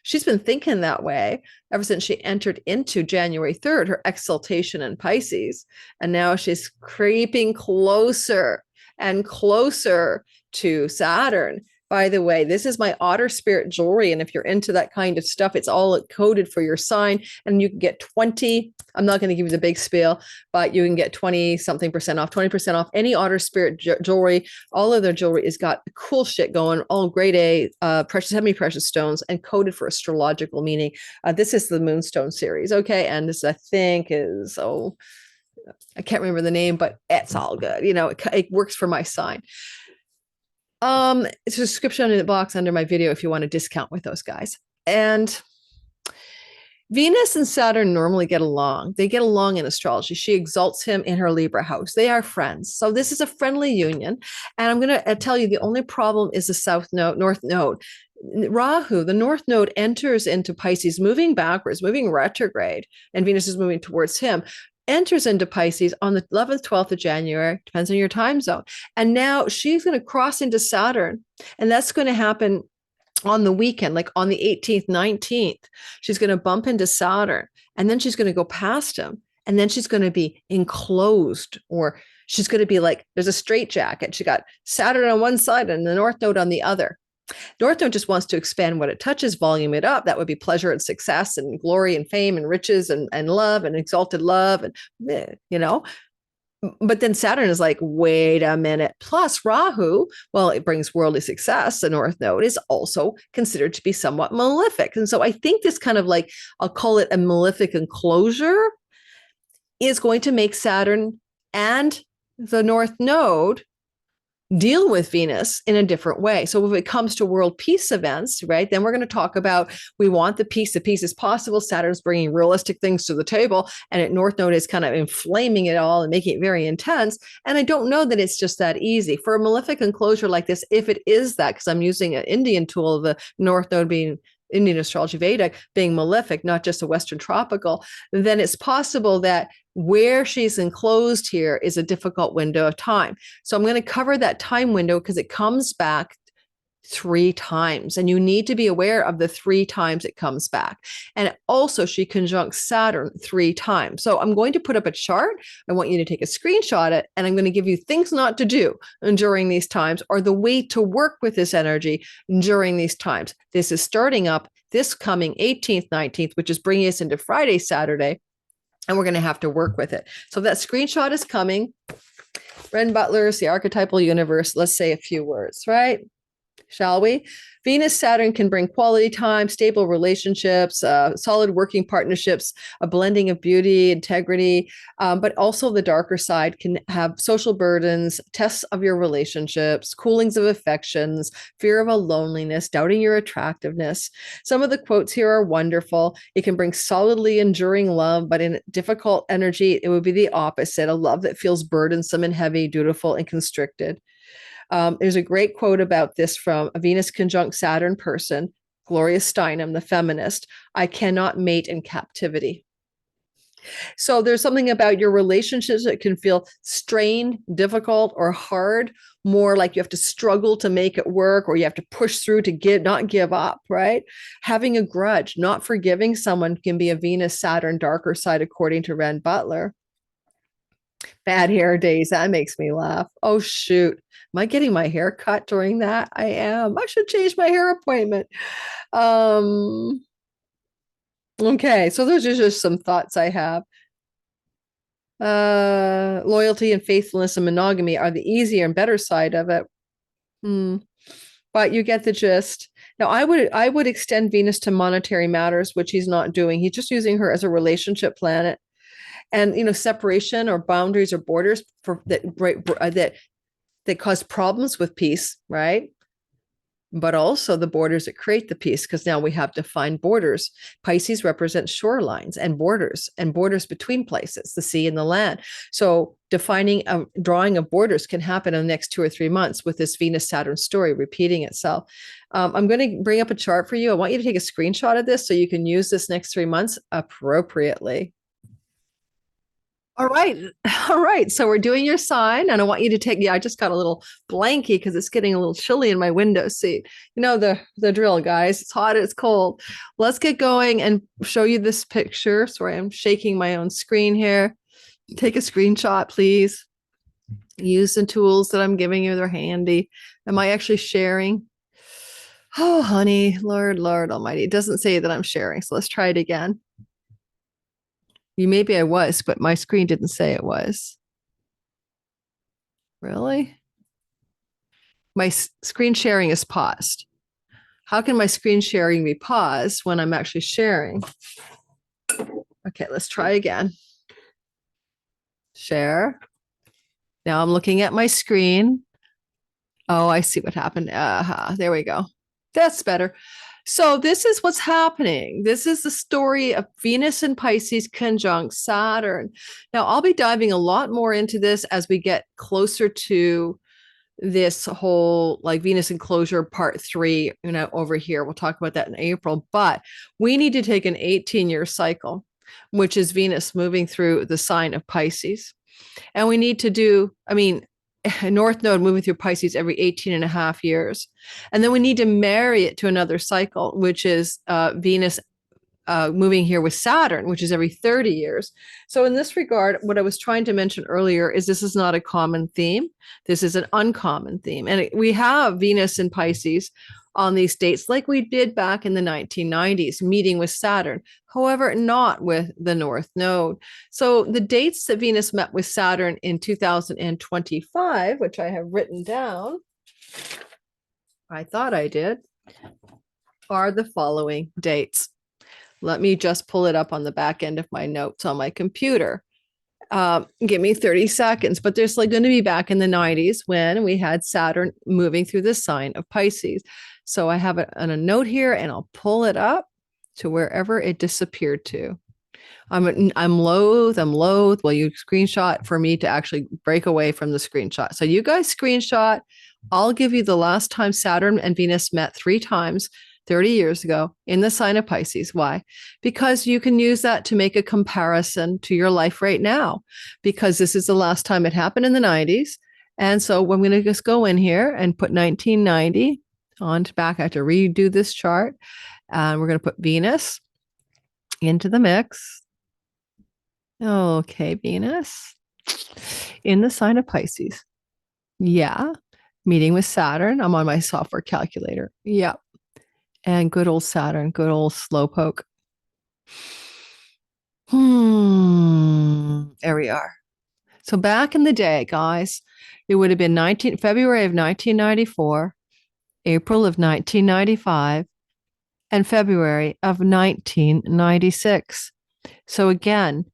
she's been thinking that way ever since she entered into January 3rd, her exaltation in Pisces. And now she's creeping closer and closer to Saturn. By the way, this is my otter spirit jewelry. And if you're into that kind of stuff, it's all coded for your sign. And you can get 20, I'm not going to give you the big spiel, but you can get 20 something percent off, 20% off any otter spirit jewelry. All of their jewelry has got cool shit going, all grade A, precious, semi-precious stones, and coded for astrological meaning. This is the Moonstone series. Okay. And this, I think, is, I can't remember the name, but it's all good. You know, it works for my sign. It's a description in the box under my video if you want a discount with those guys. And Venus and Saturn normally get along. They get along in astrology. She exalts him in her Libra house. They are friends. So this is a friendly union. And I'm going to tell you the only problem is the north node. Rahu, the north node, enters into Pisces, moving backwards, moving retrograde, and Venus is moving towards him. Enters into Pisces on the 11th, 12th of January, depends on your time zone. And now she's going to cross into Saturn, and that's going to happen on the weekend, like on the 18th, 19th. She's going to bump into Saturn, and then she's going to go past him, and then she's going to be enclosed, or she's going to be like, there's a straitjacket. She got Saturn on one side and the north node on the other. North Node just wants to expand what it touches, volume it up. That would be pleasure and success and glory and fame and riches and love and exalted love. And, you know, but then Saturn is like, wait a minute. Plus Rahu, well, it brings worldly success. The North Node is also considered to be somewhat malefic. And so I think this kind of like, I'll call it a malefic enclosure, is going to make Saturn and the North Node deal with Venus in a different way. So if it comes to world peace events, right, then we're going to talk about, we want the peace is possible. Saturn's bringing realistic things to the table, and at North Node is kind of inflaming it all and making it very intense. And I don't know that it's just that easy for a malefic enclosure like this. If it is that, because I'm using an Indian tool, the North Node being Indian astrology Vedic, being malefic, not just a Western tropical, then it's possible that where she's enclosed here is a difficult window of time. So I'm going to cover that time window because it comes back 3 times, and you need to be aware of the 3 times it comes back. And also she conjuncts Saturn 3 times. So I'm going to put up a chart. I want you to take a screenshot of it, and I'm going to give you things not to do during these times, or the way to work with this energy during these times. This is starting up this coming 18th, 19th, which is bringing us into Friday, Saturday, and we're going to have to work with it. So that screenshot is coming. Renn Butler's The Archetypal Universe. Let's say a few words, right? Shall we? Venus Saturn can bring quality time, stable relationships, solid working partnerships, a blending of beauty, integrity, but also the darker side can have social burdens, tests of your relationships, coolings of affections, fear of a loneliness, doubting your attractiveness. Some of the quotes here are wonderful. It can bring solidly enduring love, but in difficult energy, it would be the opposite, a love that feels burdensome and heavy, dutiful and constricted. There's a great quote about this from a Venus conjunct Saturn person, Gloria Steinem, the feminist. I cannot mate in captivity. So there's something about your relationships that can feel strained, difficult, or hard, more like you have to struggle to make it work, or you have to push through to not give up, right? Having a grudge, not forgiving someone can be a Venus Saturn darker side, according to Renn Butler. Bad hair days, that makes me laugh. Oh, shoot. Am I getting my hair cut during that? I am. I should change my hair appointment. Okay, so those are just some thoughts I have. Loyalty and faithfulness and monogamy are the easier and better side of it. But you get the gist. Now, I would extend Venus to monetary matters, which he's not doing. He's just using her as a relationship planet. And, you know, separation or boundaries or borders that cause problems with peace, right? But also the borders that create the peace, because now we have defined borders. Pisces represents shorelines and borders between places, the sea and the land. So drawing of borders can happen in the next 2 or 3 months with this Venus Saturn story repeating itself. I'm going to bring up a chart for you. I want you to take a screenshot of this so you can use this next 3 months appropriately. All right. So we're doing your sign, and I want you to take, I just got a little blankie because it's getting a little chilly in my window seat. You know the drill, guys. It's hot, it's cold. Let's get going and show you this picture. Sorry, I'm shaking my own screen here. Take a screenshot, please. Use the tools that I'm giving you. They're handy. Am I actually sharing? Oh, honey, Lord Almighty. It doesn't say that I'm sharing. So let's try it again. Maybe I was, but my screen didn't say it was. Really? My screen sharing is paused. How can my screen sharing be paused when I'm actually sharing? Okay, let's try again. Share. Now I'm looking at my screen. Oh, I see what happened. There we go. That's better. So this is what's happening. This is the story of Venus and Pisces conjunct Saturn. Now I'll be diving a lot more into this as we get closer to this whole like Venus enclosure part 3, over here. We'll talk about that in April, but we need to take an 18-year cycle, which is Venus moving through the sign of Pisces. And we need to do, North Node moving through Pisces every 18 and a half years. And then we need to marry it to another cycle, which is Venus moving here with Saturn, which is every 30 years. So in this regard, what I was trying to mention earlier is this is not a common theme. This is an uncommon theme. And we have Venus and Pisces on these dates like we did back in the 1990s, meeting with Saturn. However, not with the North Node. So the dates that Venus met with Saturn in 2025, which I have written down, I thought I did, are the following dates. Let me just pull it up on the back end of my notes on my computer. Give me 30 seconds, but there's like going to be back in the 90s when we had Saturn moving through the sign of Pisces. So I have it on a note here and I'll pull it up to wherever it disappeared to. I'm loath. Well, you screenshot for me to actually break away from the screenshot. So you guys screenshot. I'll give you the last time Saturn and Venus met 3 times 30 years ago in the sign of Pisces. Why? Because you can use that to make a comparison to your life right now, because this is the last time it happened in the 90s. And so I'm going to just go in here and put 1990 on back. I have to redo this chart. And we're going to put Venus into the mix. Okay, Venus in the sign of Pisces. Yeah. Meeting with Saturn. I'm on my software calculator. Yep. And good old Saturn, good old slowpoke. There we are. So back in the day, guys, it would have been February of 1994, April of 1995, and February of 1996. So again,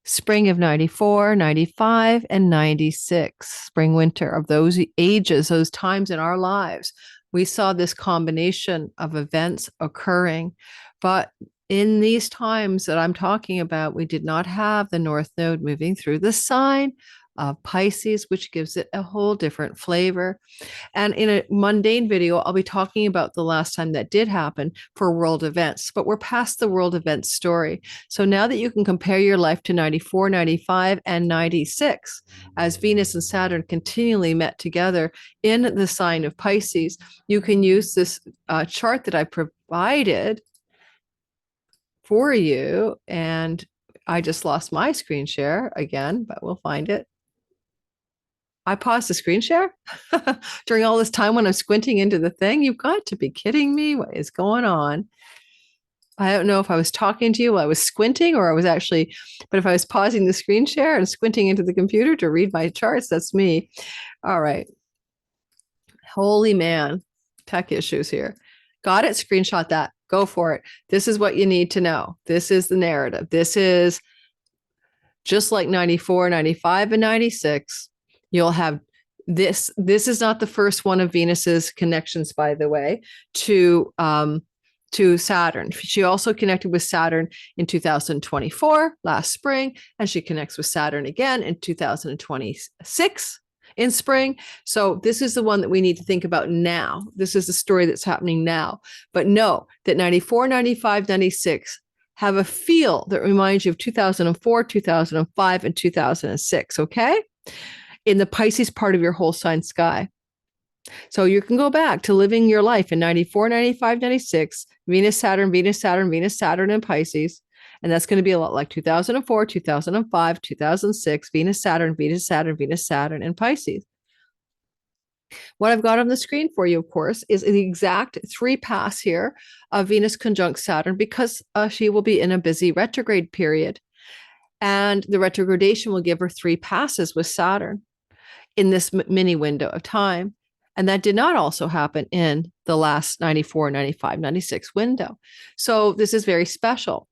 spring of 94, 95, and 96, spring, winter of those ages, those times in our lives. We saw this combination of events occurring, but in these times that I'm talking about, we did not have the North Node moving through the sign of Pisces, which gives it a whole different flavor. And in a mundane video, I'll be talking about the last time that did happen for world events, but we're past the world events story. So now that you can compare your life to 94, 95, and 96, as Venus and Saturn continually met together in the sign of Pisces, you can use this chart that I provided for you. And I just lost my screen share again, but we'll find it. I paused the screen share during all this time when I'm squinting into the thing. You've got to be kidding me. What is going on? I don't know if I was talking to you while I was squinting or I was actually, but if I was pausing the screen share and squinting into the computer to read my charts, that's me. All right. Holy man, tech issues here. Got it? Screenshot that. Go for it. This is what you need to know. This is the narrative. This is just like 94, 95, and 96. You'll have this. This is not the first one of Venus's connections, by the way, to Saturn. She also connected with Saturn in 2024, last spring, and she connects with Saturn again in 2026 in spring. So this is the one that we need to think about now. This is the story that's happening now. But know that 94, 95, 96 have a feel that reminds you of 2004, 2005, and 2006, okay? In the Pisces part of your whole sign sky. So you can go back to living your life in 94, 95, 96, Venus, Saturn, Venus, Saturn, Venus, Saturn, and Pisces. And that's going to be a lot like 2004, 2005, 2006, Venus, Saturn, Venus, Saturn, Venus, Saturn, and Pisces. What I've got on the screen for you, of course, is the exact 3 pass here of Venus conjunct Saturn, because she will be in a busy retrograde period. And the retrogradation will give her 3 passes with Saturn in this mini window of time. And that did not also happen in the last 94, 95, 96 window. So this is very special.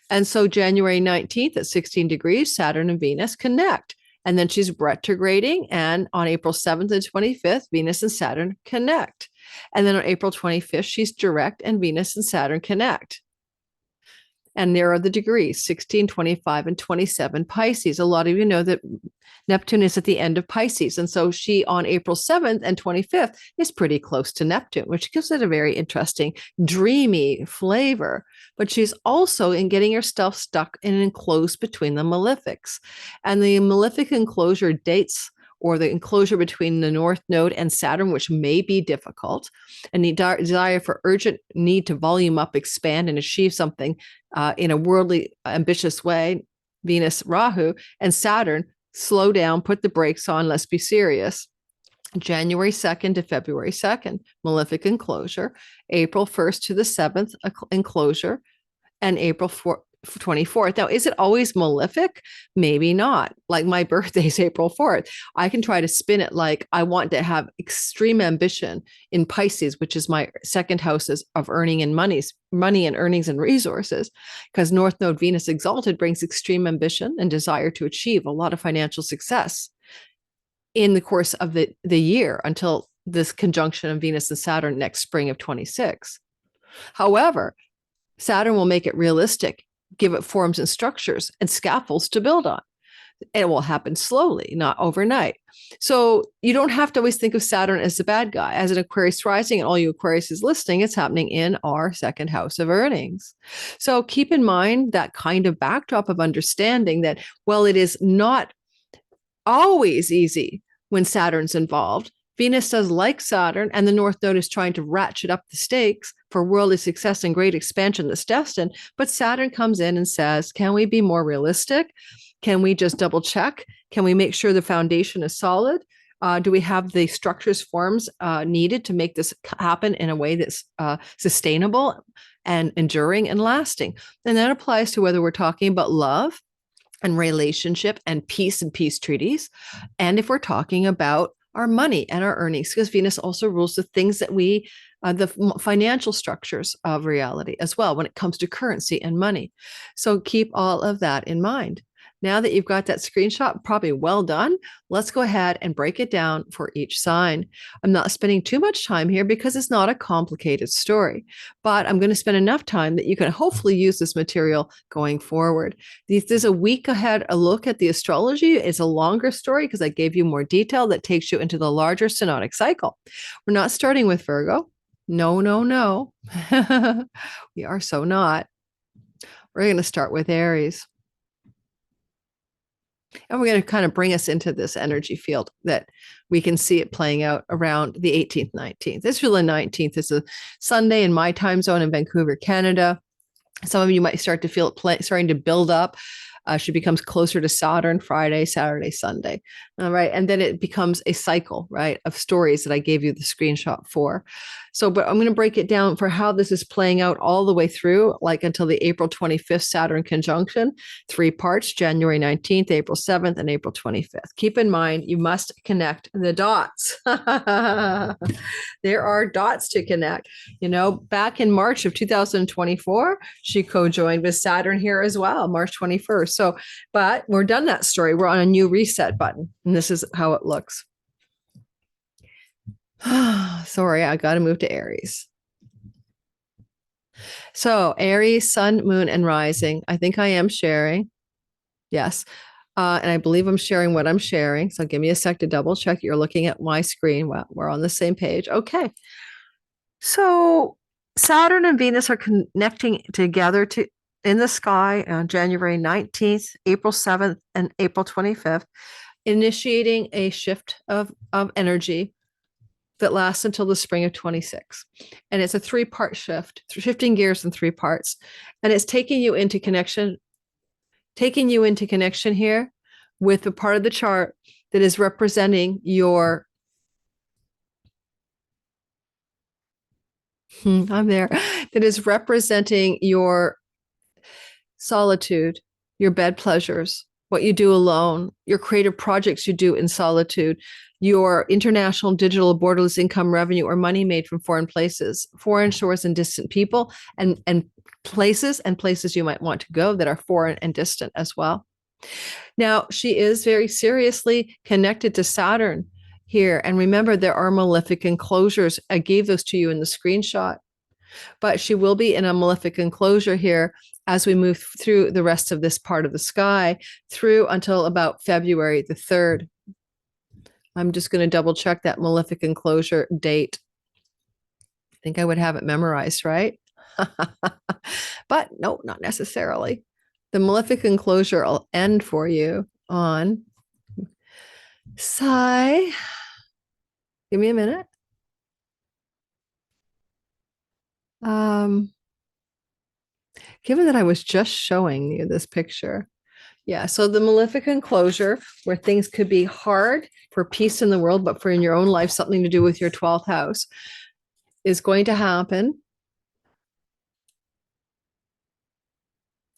And so January 19th at 16 degrees, Saturn and Venus connect. And then she's retrograding. And on April 7th and 25th, Venus and Saturn connect. And then on April 25th, she's direct and Venus and Saturn connect. And there are the degrees 16, 25, and 27 Pisces. A lot of you know that Neptune is at the end of Pisces. And so she on April 7th and 25th is pretty close to Neptune, which gives it a very interesting, dreamy flavor. But she's also in getting herself stuck and enclosed between the malefics. And the malefic enclosure dates, or the enclosure between the North Node and Saturn, which may be difficult, and the desire for urgent need to volume up, expand, and achieve something in a worldly, ambitious way, Venus, Rahu, and Saturn, slow down, put the brakes on, let's be serious. January 2nd to February 2nd, malefic enclosure, April 1st to the 7th enclosure, and April 24th. Now, is it always malefic? Maybe not. Like my birthday is April 4th. I can try to spin it like I want to have extreme ambition in Pisces, which is my second house of earning and money and earnings and resources, because North Node Venus exalted brings extreme ambition and desire to achieve a lot of financial success in the course of the year until this conjunction of Venus and Saturn next spring of 26. However, Saturn will make it realistic, give it forms and structures and scaffolds to build on. And it will happen slowly, not overnight. So you don't have to always think of Saturn as the bad guy. As an Aquarius rising, and all you Aquarius is listening, it's happening in our second house of earnings. So keep in mind that kind of backdrop of understanding that, well, it is not always easy when Saturn's involved. Venus does like Saturn, and the North Node is trying to ratchet up the stakes for worldly success and great expansion that's destined. But Saturn comes in and says, can we be more realistic? Can we just double check? Can we make sure the foundation is solid? Do we have the structures, forms needed to make this happen in a way that's sustainable and enduring and lasting? And that applies to whether we're talking about love and relationship and peace treaties, and if we're talking about our money and our earnings, because Venus also rules the things that the financial structures of reality as well when it comes to currency and money. So keep all of that in mind. Now that you've got that screenshot, probably well done, let's go ahead and break it down for each sign. I'm not spending too much time here because it's not a complicated story, but I'm going to spend enough time that you can hopefully use this material going forward. This is a week ahead, a look at the astrology. It's a longer story because I gave you more detail that takes you into the larger synodic cycle. We're not starting with Virgo. No, no, no. We are so not. We're going to start with Aries. And we're going to kind of bring us into this energy field that we can see it playing out around the 18th, 19th. This is the 19th. It's a Sunday in my time zone in Vancouver, Canada. Some of you might start to feel it starting to build up. She becomes closer to Saturn Friday, Saturday, Sunday. All right. And then it becomes a cycle, right, of stories that I gave you the screenshot for. So, but I'm going to break it down for how this is playing out all the way through, like until the April 25th Saturn conjunction, 3 parts, January 19th, April 7th, and April 25th. Keep in mind, you must connect the dots. There are dots to connect. You know, back in March of 2024, she co-joined with Saturn here as well, March 21st. So, but we're done that story. We're on a new reset button, and this is how it looks. Sorry, I got to move to Aries. So Aries, sun, moon, and rising. I think I am sharing. Yes. And I believe I'm sharing what I'm sharing. So give me a sec to double check. You're looking at my screen. Well, we're on the same page. Okay. So Saturn and Venus are connecting together in the sky on January 19th, April 7th, and April 25th, initiating a shift of energy that lasts until the spring of 26. And it's a 3-part shift, shifting gears in 3 parts. And it's taking you into connection here with the part of the chart that is representing your I'm there. That is representing your solitude, your bed pleasures, what you do alone, your creative projects you do in solitude, your international digital borderless income revenue or money made from foreign places, foreign shores and distant people, and places you might want to go that are foreign and distant as well. Now, she is very seriously connected to Saturn here. And remember, there are malefic enclosures. I gave those to you in the screenshot, but she will be in a malefic enclosure here as we move through the rest of this part of the sky through until about February the 3rd. I'm just going to double check that malefic enclosure date. I think I would have it memorized, right? But no, not necessarily. The malefic enclosure will end for you on Sigh. Give me a minute. Given that I was just showing you this picture. Yeah, so the malefic enclosure where things could be hard for peace in the world, but for in your own life, something to do with your 12th house is going to happen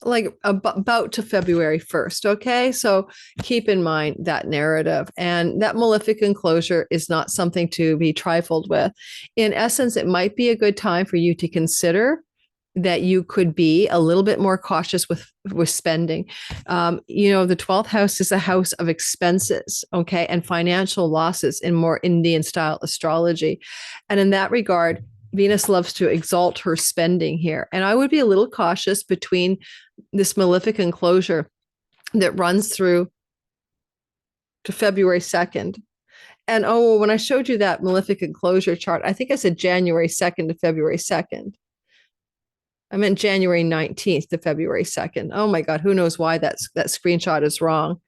like about to February 1st. Okay. So keep in mind that narrative, and that malefic enclosure is not something to be trifled with. In essence, it might be a good time for you to consider that you could be a little bit more cautious with spending. The 12th house is a house of expenses, okay, and financial losses in more Indian style astrology. And in that regard, Venus loves to exalt her spending here. And I would be a little cautious between this malefic enclosure that runs through to February 2nd. And when I showed you that malefic enclosure chart, I think I said January 2nd to February 2nd. I meant January 19th to February 2nd. Oh my God, who knows why that screenshot is wrong,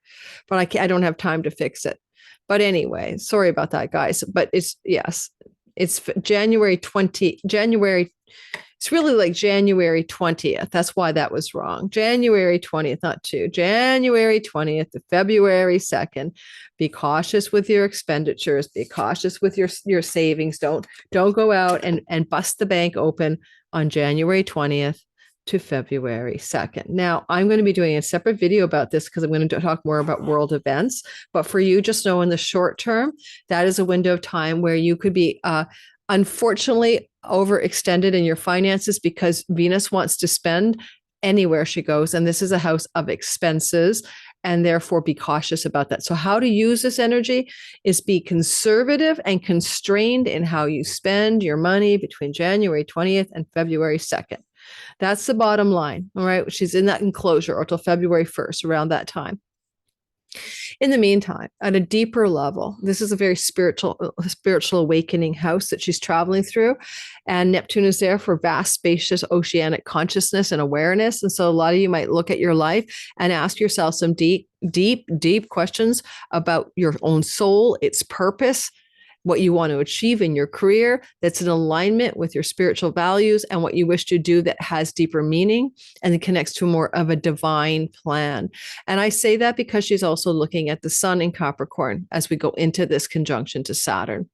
but I don't have time to fix it. But anyway, sorry about that, guys. But it's January 20, it's really like January 20th. That's why that was wrong. January 20th, not two. January 20th to February 2nd. Be cautious with your expenditures. Be cautious with your savings. Don't go out and bust the bank open on January 20th to February 2nd. Now, I'm going to be doing a separate video about this because I'm going to talk more about world events. But for you, just know in the short term, that is a window of time where you could be unfortunately overextended in your finances because Venus wants to spend anywhere she goes. And this is a house of expenses. And therefore, be cautious about that. So how to use this energy is be conservative and constrained in how you spend your money between January 20th and February 2nd. That's the bottom line. All right. She's in that enclosure until February 1st, around that time. In the meantime, at a deeper level, this is a very spiritual awakening house that she's traveling through. And Neptune is there for vast, spacious, oceanic consciousness and awareness. And so a lot of you might look at your life and ask yourself some deep, deep, deep questions about your own soul, its purpose, what you want to achieve in your career that's in alignment with your spiritual values and what you wish to do that has deeper meaning and it connects to more of a divine plan. And I say that because she's also looking at the sun in Capricorn as we go into this conjunction to Saturn.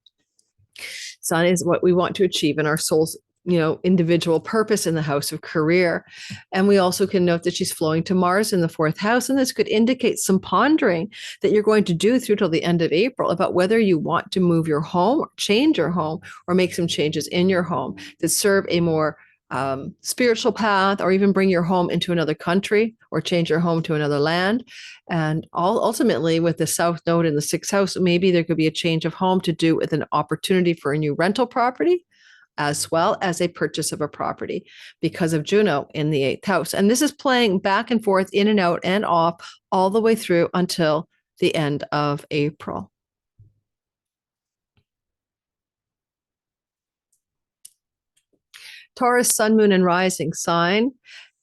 Sun is what we want to achieve in our soul's individual purpose in the house of career. And we also can note that she's flowing to Mars in the 4th house. And this could indicate some pondering that you're going to do through till the end of April about whether you want to move your home or change your home or make some changes in your home that serve a more spiritual path, or even bring your home into another country or change your home to another land. And ultimately with the South Node in the 6th house, maybe there could be a change of home to do with an opportunity for a new rental property, as well as a purchase of a property because of Juno in the 8th house. And this is playing back and forth, in and out and off, all the way through until the end of April. Taurus, sun, moon, and rising sign.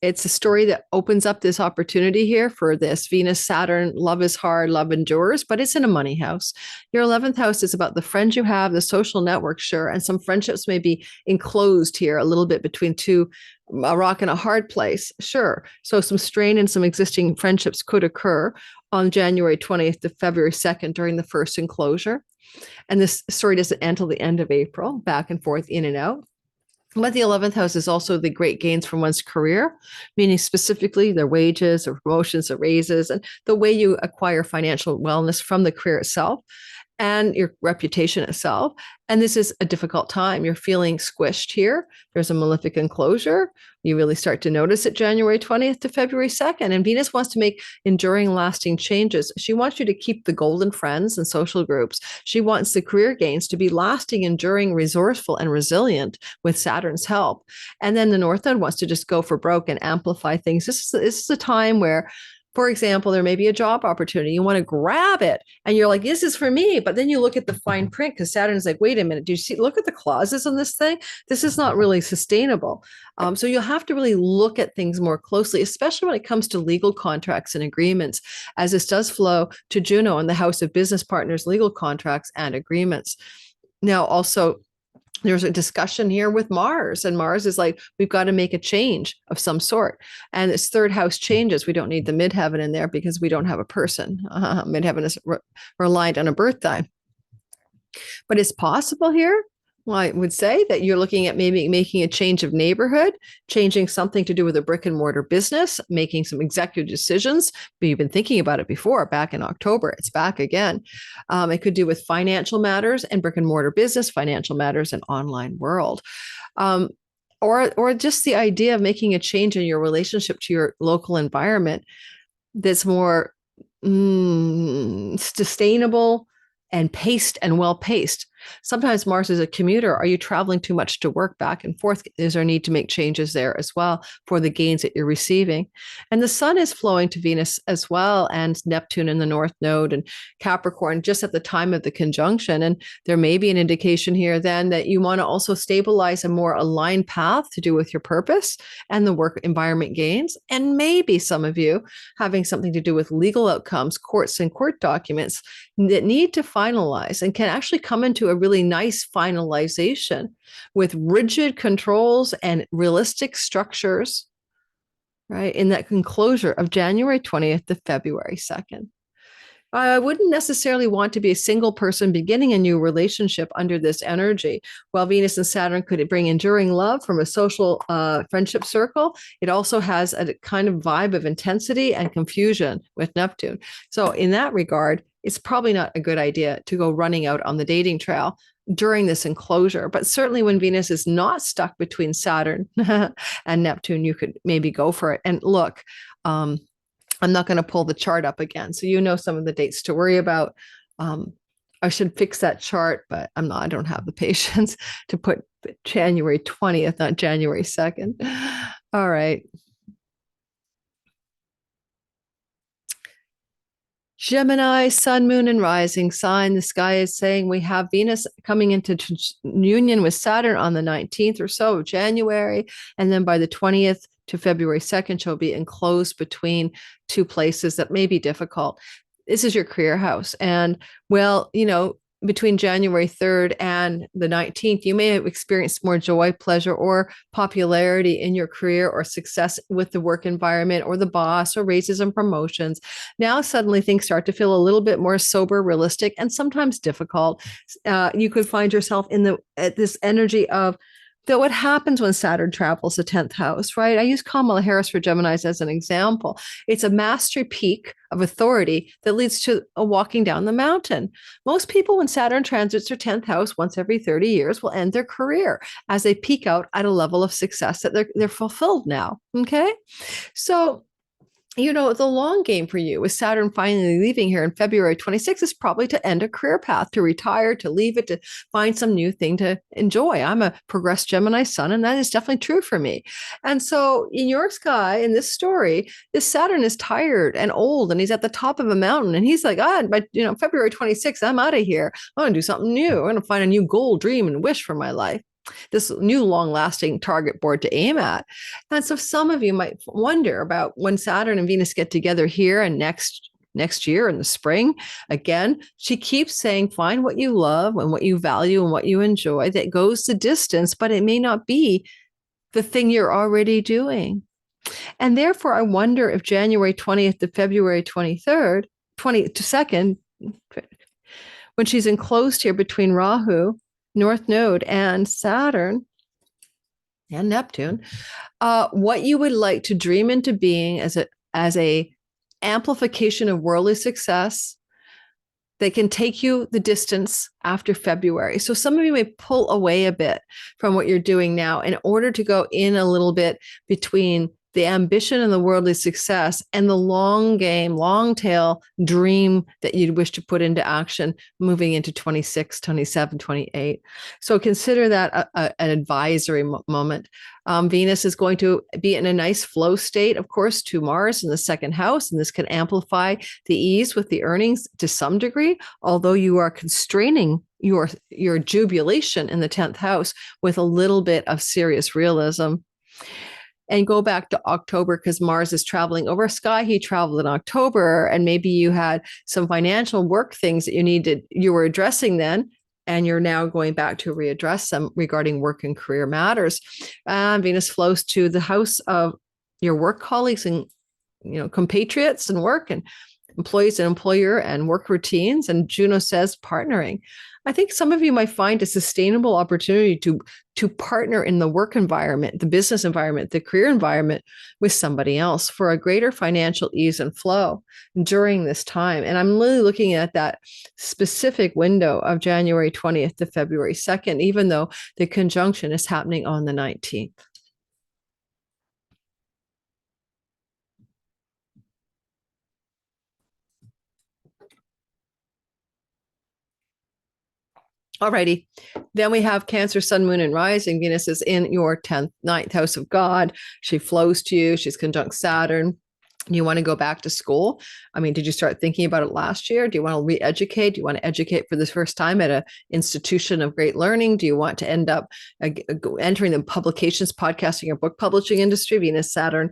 It's a story that opens up this opportunity here for this Venus, Saturn, love is hard, love endures, but it's in a money house. Your 11th house is about the friends you have, the social network, sure. And some friendships may be enclosed here a little bit between a rock and a hard place, sure. So some strain in some existing friendships could occur on January 20th to February 2nd during the first enclosure. And this story doesn't end till the end of April, back and forth, in and out. But the 11th house is also the great gains from one's career, meaning specifically their wages or promotions or raises and the way you acquire financial wellness from the career itself and your reputation itself. And this is a difficult time. You're feeling squished here. There's a malefic enclosure. You really start to notice it January 20th to February 2nd. And Venus wants to make enduring, lasting changes. She wants you to keep the golden friends and social groups. She wants the career gains to be lasting, enduring, resourceful, and resilient with Saturn's help. And then the North Node wants to just go for broke and amplify things. This is a time where, for example, there may be a job opportunity. You want to grab it and you're like, this is for me. But then you look at the fine print because Saturn's like, wait a minute, do you see, look at the clauses on this thing? This is not really sustainable. So you'll have to really look at things more closely, especially when it comes to legal contracts and agreements, as this does flow to Juno in the house of business partners, legal contracts and agreements. Now, also, there's a discussion here with Mars, and Mars is like, we've got to make a change of some sort. And it's third house changes. We don't need the midheaven in there because we don't have a person. Midheaven is reliant on a birthday. But it's possible here. Well, I would say that you're looking at maybe making a change of neighborhood, changing something to do with a brick and mortar business, making some executive decisions. But you've been thinking about it before, back in October. It's back again. It could do with financial matters and brick and mortar business, financial matters and online world. Or just the idea of making a change in your relationship to your local environment that's more sustainable and paced and well paced. Sometimes Mars is a commuter. Are you traveling too much to work back and forth? Is there a need to make changes there as well for the gains that you're receiving? And the sun is flowing to Venus as well, and Neptune in the North Node and Capricorn just at the time of the conjunction. And there may be an indication here then that you want to also stabilize a more aligned path to do with your purpose and the work environment gains. And maybe some of you having something to do with legal outcomes, courts and court documents that need to finalize and can actually come into a really nice finalization with rigid controls and realistic structures, right, in that enclosure of January 20th to February 2nd. I wouldn't necessarily want to be a single person beginning a new relationship under this energy. While Venus and Saturn could bring enduring love from a social friendship circle, it also has a kind of vibe of intensity and confusion with Neptune. So in that regard, it's probably not a good idea to go running out on the dating trail during this enclosure. But certainly when Venus is not stuck between Saturn and Neptune, you could maybe go for it. And look, I'm not going to pull the chart up again, so you know some of the dates to worry about. I should fix that chart, but I don't have the patience to put January 20th, not January 2nd. All right. Gemini, sun, moon, and rising sign. The sky is saying we have Venus coming into union with Saturn on the 19th or so of January. And then by the 20th to February 2nd, she'll be enclosed between two places that may be difficult. This is your career house. And well, between January 3rd and the 19th, you may have experienced more joy, pleasure, or popularity in your career or success with the work environment or the boss or raises and promotions. Now, suddenly things start to feel a little bit more sober, realistic, and sometimes difficult. You could find yourself in this energy of what happens when Saturn travels the 10th house, right? I use Kamala Harris for Geminis as an example. It's a mastery peak of authority that leads to a walking down the mountain. Most people, when Saturn transits their 10th house once every 30 years, will end their career as they peak out at a level of success that they're fulfilled now, okay? So, the long game for you with Saturn finally leaving here in February 26th is probably to end a career path, to retire, to leave it, to find some new thing to enjoy. I'm a progressed Gemini sun, and that is definitely true for me. And so in your sky, in this story, this Saturn is tired and old, and he's at the top of a mountain, and he's like, by February 26th, I'm out of here. I want to do something new. I'm going to find a new goal, dream, and wish for my life. This new long-lasting target board to aim at. And so some of you might wonder about when Saturn and Venus get together here and next year in the spring. Again, she keeps saying, find what you love and what you value and what you enjoy that goes the distance, but it may not be the thing you're already doing. And therefore, I wonder if January 20th to February 23rd, 22nd, when she's enclosed here between Rahu, North Node, and Saturn, and Neptune, what you would like to dream into being as a amplification of worldly success that can take you the distance after February. So some of you may pull away a bit from what you're doing now in order to go in a little bit between the ambition and the worldly success and the long game, long tail dream that you'd wish to put into action moving into 26, 27, 28. So consider that an advisory moment. Venus is going to be in a nice flow state, of course, to Mars in the second house, and this can amplify the ease with the earnings to some degree, although you are constraining your jubilation in the 10th house with a little bit of serious realism. And go back to October because Mars is traveling over sky. He traveled in October, and maybe you had some financial work things that you were addressing then, and you're now going back to readdress them regarding work and career matters. Venus flows to the house of your work colleagues and compatriots and work and employees and employer and work routines. And Juno says partnering. I think some of you might find a sustainable opportunity to partner in the work environment, the business environment, the career environment with somebody else for a greater financial ease and flow during this time. And I'm really looking at that specific window of January 20th to February 2nd, even though the conjunction is happening on the 19th. Alrighty. Then we have Cancer, Sun, Moon, and Rising. Venus is in your 10th, 9th house of God. She flows to you. She's conjunct Saturn. You want to go back to school? I mean, did you start thinking about it last year? Do you want to re-educate? Do you want to educate for the first time at an institution of great learning? Do you want to end up entering the publications, podcasting, or book publishing industry? Venus, Saturn,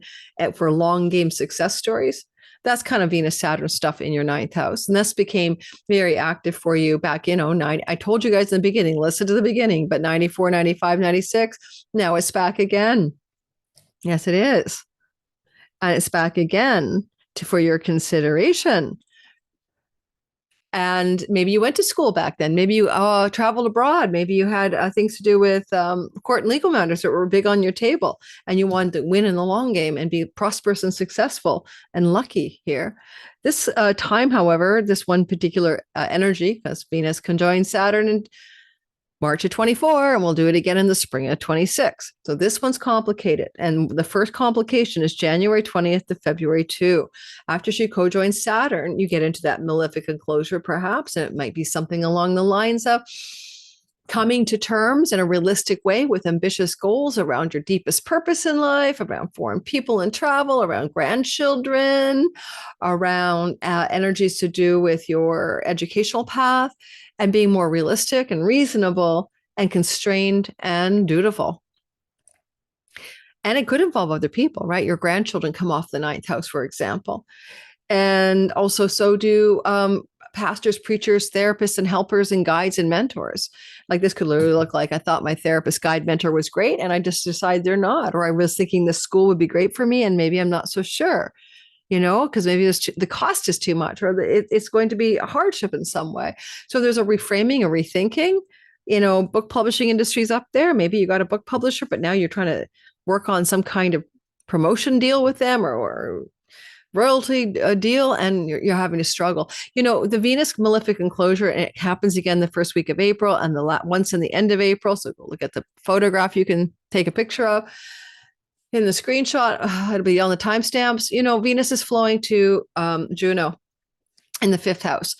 for long game success stories. That's kind of Venus Saturn stuff in your 9th house. And this became very active for you back in 09. I told you guys in the beginning, listen to the beginning, but 94, 95, 96, now it's back again. Yes, it is. And it's back again for your consideration. And maybe you went to school back then. Maybe you traveled abroad. Maybe you had things to do with court and legal matters that were big on your table, and you wanted to win in the long game and be prosperous and successful and lucky here. This time, however, this one particular energy, because Venus conjoined Saturn in March of 24, and we'll do it again in the spring of 26. So this one's complicated. And the first complication is January 20th to February 2. After she co-joins Saturn, you get into that malefic enclosure, perhaps, and it might be something along the lines of coming to terms in a realistic way with ambitious goals around your deepest purpose in life, around foreign people and travel, around grandchildren, around energies to do with your educational path, and being more realistic and reasonable and constrained and dutiful. And it could involve other people, right? Your grandchildren come off the 9th house, for example. And also so do pastors, preachers, therapists, and helpers and guides and mentors. Like this could literally look like, I thought my therapist, guide, mentor was great, and I just decided they're not. Or I was thinking this school would be great for me, and maybe I'm not so sure. Because maybe the cost is too much, or it's going to be a hardship in some way. So there's a reframing, a rethinking. Book publishing industries up there. Maybe you got a book publisher, but now you're trying to work on some kind of promotion deal with them or royalty deal, and you're having to struggle. The Venus malefic enclosure, and it happens again the first week of April and once in the end of April. So go look at the photograph you can take a picture of. In the screenshot, it'll be on the timestamps. Venus is flowing to Juno in the 5th house.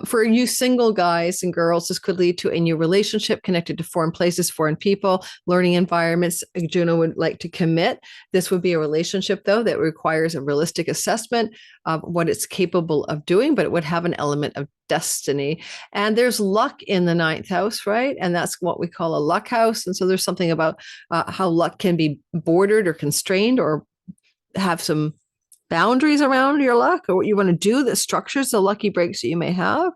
For you single guys and girls, this could lead to a new relationship connected to foreign places, foreign people, learning environments. Juno would like to commit. This would be a relationship, though, that requires a realistic assessment of what it's capable of doing, but it would have an element of destiny. And there's luck in the 9th house, right? And that's what we call a luck house. And so there's something about how luck can be bordered or constrained or have some boundaries around your luck or what you want to do that structures the lucky breaks that you may have.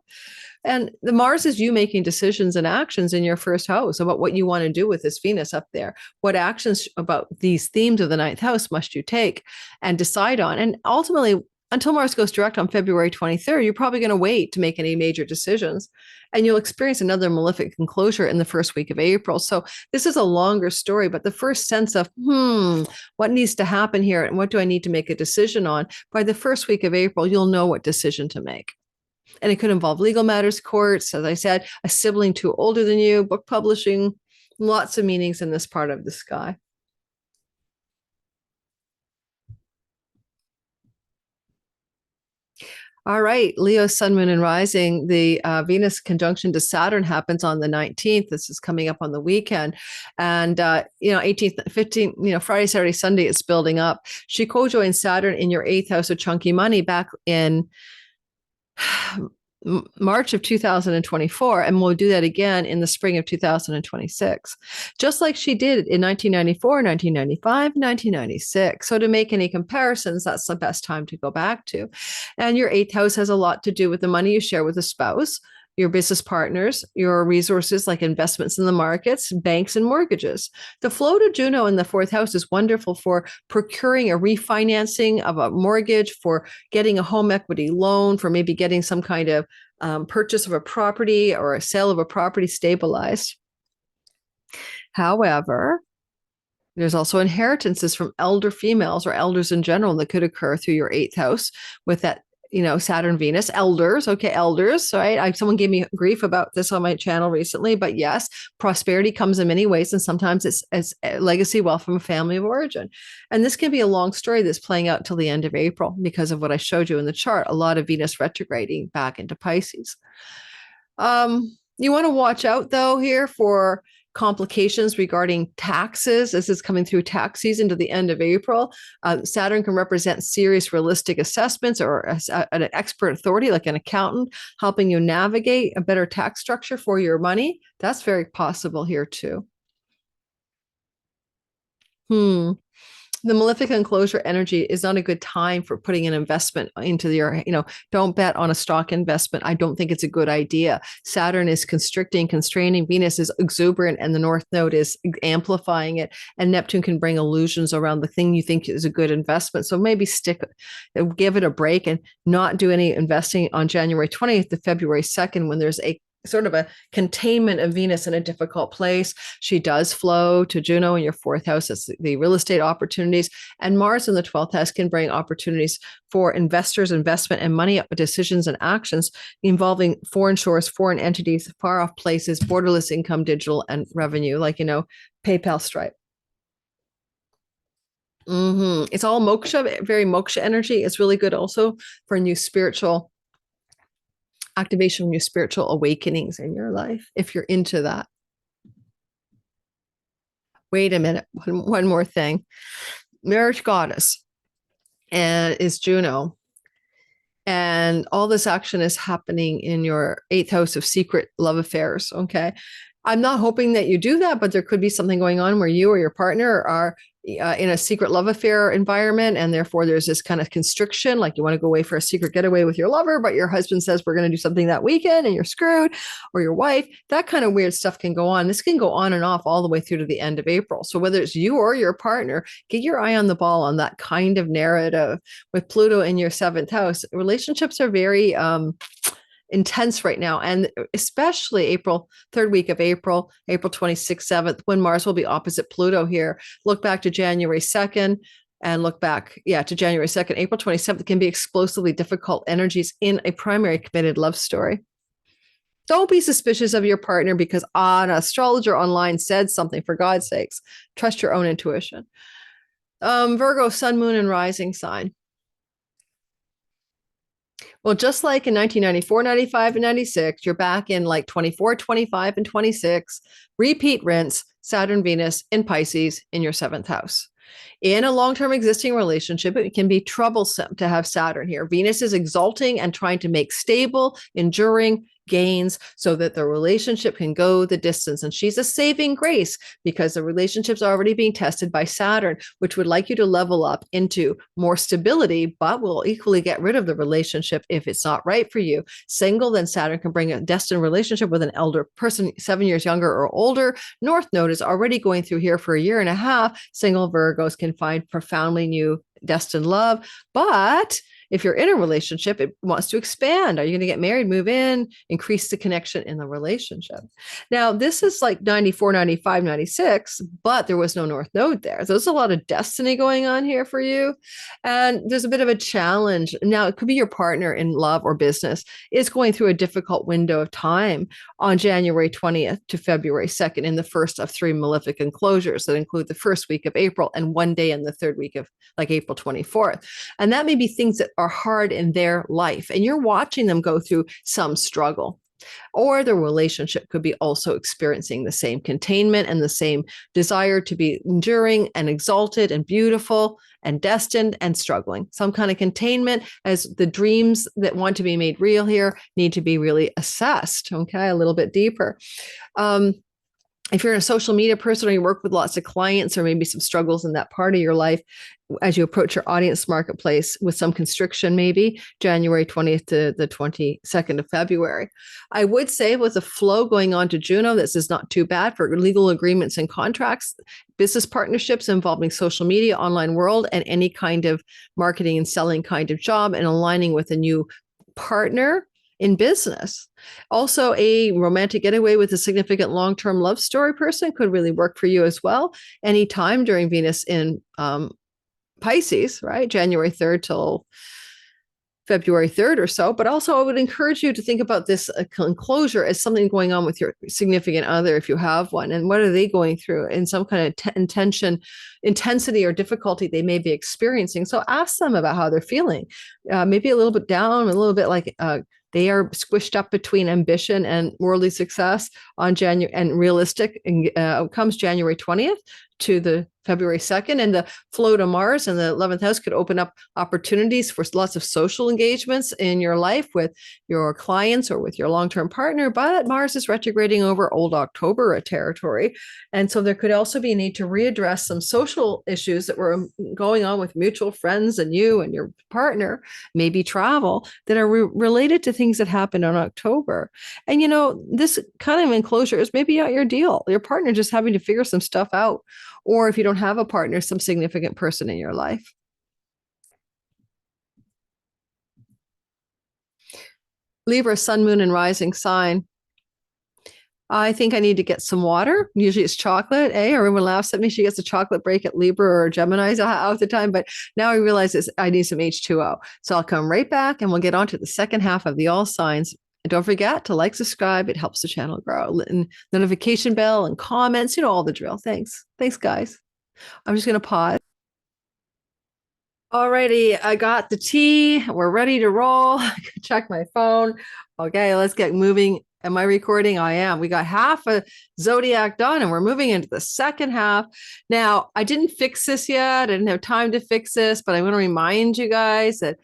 And the Mars is you making decisions and actions in your 1st house about what you want to do with this Venus up there. What actions about these themes of the 9th house must you take and decide on? And ultimately, until Mars goes direct on February 23rd, you're probably going to wait to make any major decisions. And you'll experience another malefic enclosure in the first week of April. So this is a longer story, but the first sense of, what needs to happen here and what do I need to make a decision on? By the first week of April, you'll know what decision to make. And it could involve legal matters, courts, as I said, a sibling too older than you, book publishing, lots of meanings in this part of the sky. All right, Leo, Sun, Moon, and Rising. The Venus conjunction to Saturn happens on the 19th. This is coming up on the weekend. And, 18th, 15th, Friday, Saturday, Sunday, it's building up. She co-joins Saturn in your 8th house of chunky money back in March of 2024, and we'll do that again in the spring of 2026, just like she did in 1994, 1995, 1996. So to make any comparisons, that's the best time to go back to. And your 8th house has a lot to do with the money you share with a spouse, your business partners, your resources like investments in the markets, banks, and mortgages. The flow to Juno in the 4th house is wonderful for procuring a refinancing of a mortgage, for getting a home equity loan, for maybe getting some kind of purchase of a property or a sale of a property stabilized. However, there's also inheritances from elder females or elders in general that could occur through your 8th house with that Saturn, Venus, elders. Okay, elders. Right. Someone gave me grief about this on my channel recently, but yes, prosperity comes in many ways, and sometimes it's as legacy wealth from a family of origin. And this can be a long story that's playing out till the end of April because of what I showed you in the chart. A lot of Venus retrograding back into Pisces. You want to watch out though here for complications regarding taxes. This is coming through tax season to the end of April. Saturn can represent serious realistic assessments or an expert authority like an accountant helping you navigate a better tax structure for your money. That's very possible here too. The malefic enclosure energy is not a good time for putting an investment into your, don't bet on a stock investment. I don't think it's a good idea. Saturn is constricting, constraining. Venus is exuberant, and the North Node is amplifying it. And Neptune can bring illusions around the thing you think is a good investment. So maybe give it a break and not do any investing on January 20th to February 2nd when there's a sort of a containment of Venus in a difficult place. She does flow to Juno in your 4th house. That's the real estate opportunities. And Mars in the 12th house can bring opportunities for investors, investment, and money decisions and actions involving foreign shores, foreign entities, far off places, borderless income, digital, and revenue, like, PayPal, Stripe. It's all moksha, very moksha energy. It's really good also for new spiritual activation, new spiritual awakenings in your life, if you're into that. Wait a minute, one more thing. Marriage goddess is Juno. And all this action is happening in your 8th house of secret love affairs, okay? I'm not hoping that you do that, but there could be something going on where you or your partner are in a secret love affair environment, and therefore there's this kind of constriction, like you want to go away for a secret getaway with your lover, but your husband says we're going to do something that weekend and you're screwed, or your wife. That kind of weird stuff can go on. This can go on and off all the way through to the end of April. So whether it's you or your partner, get your eye on the ball on that kind of narrative. With Pluto in your 7th house, relationships are very intense right now, and especially third week of April 26th, 7th, when Mars will be opposite Pluto here. Look back to January 2nd and look back, to January 2nd. April 27th can be explosively difficult energies in a primary committed love story. Don't be suspicious of your partner because an astrologer online said something, for God's sakes. Trust your own intuition. Virgo, Sun, Moon, and Rising sign. Well, just like in 1994, 95, and 96, you're back in like 24, 25, and 26. Repeat rinse, Saturn, Venus in Pisces in your 7th house. In a long-term existing relationship, it can be troublesome to have Saturn here. Venus is exalting and trying to make stable, enduring gains so that the relationship can go the distance. And she's a saving grace because the relationship's already being tested by Saturn, which would like you to level up into more stability, but will equally get rid of the relationship if it's not right for you. Single, then Saturn can bring a destined relationship with an elder person, 7 years younger or older. North Node is already going through here for a year and a half. Single Virgos can find profoundly new destined love, but If you're in a relationship, it wants to expand. Are you going to get married, move in, increase the connection in the relationship? Now, this is like 94, 95, 96, but there was no North Node there. So there's a lot of destiny going on here for you. And there's a bit of a challenge. Now, it could be your partner in love or business is going through a difficult window of time on January 20th to February 2nd in the first of 3 malefic enclosures that include the first week of April and one day in the third week of like April 24th. And that may be things that are hard in their life. And you're watching them go through some struggle. Or the relationship could be also experiencing the same containment and the same desire to be enduring and exalted and beautiful and destined and struggling. Some kind of containment as the dreams that want to be made real here need to be really assessed, okay, a little bit deeper. If you're a social media person or you work with lots of clients or maybe some struggles in that part of your life, as you approach your audience marketplace with some constriction, maybe January 20th to the 22nd of February. I would say with the flow going on to Juno, this is not too bad for legal agreements and contracts, business partnerships involving social media, online world, and any kind of marketing and selling kind of job and aligning with a new partner in business. Also, a romantic getaway with a significant long-term love story person could really work for you as well. Anytime during Venus in Pisces, right? January 3rd till February 3rd or so. But also, I would encourage you to think about this enclosure as something going on with your significant other, if you have one, and what are they going through in some kind of intensity or difficulty they may be experiencing. So ask them about how they're feeling. Maybe a little bit down, a little bit like they are squished up between ambition and worldly success on January and realistic outcomes January 20th to the February 2nd. And the flow to Mars and the 11th house could open up opportunities for lots of social engagements in your life with your clients or with your long-term partner. But Mars is retrograding over Old October territory. And so there could also be a need to readdress some social issues that were going on with mutual friends and you and your partner, maybe travel, that are related to things that happened in October. And, you know, this kind of enclosure is maybe not your deal. Your partner just having to figure some stuff out. Or if you don't have a partner, some significant person in your life. Libra, sun, moon, and rising sign. I think I need to get some water. Usually it's chocolate, Everyone laughs at me. She gets a chocolate break at Libra or Gemini's all the time. But now I realize I need some H2O. So I'll come right back and we'll get on to the second half of the all signs. And don't forget to like, subscribe. It helps the channel grow. And notification bell and comments, all the drill. Thanks. Thanks, guys. I'm just going to pause. Alrighty, I got the tea. We're ready to roll. Check my phone. Okay, let's get moving. Am I recording? I am. We got half a zodiac done and we're moving into the second half. Now, I didn't fix this yet. I didn't have time to fix this, but I want to remind you guys that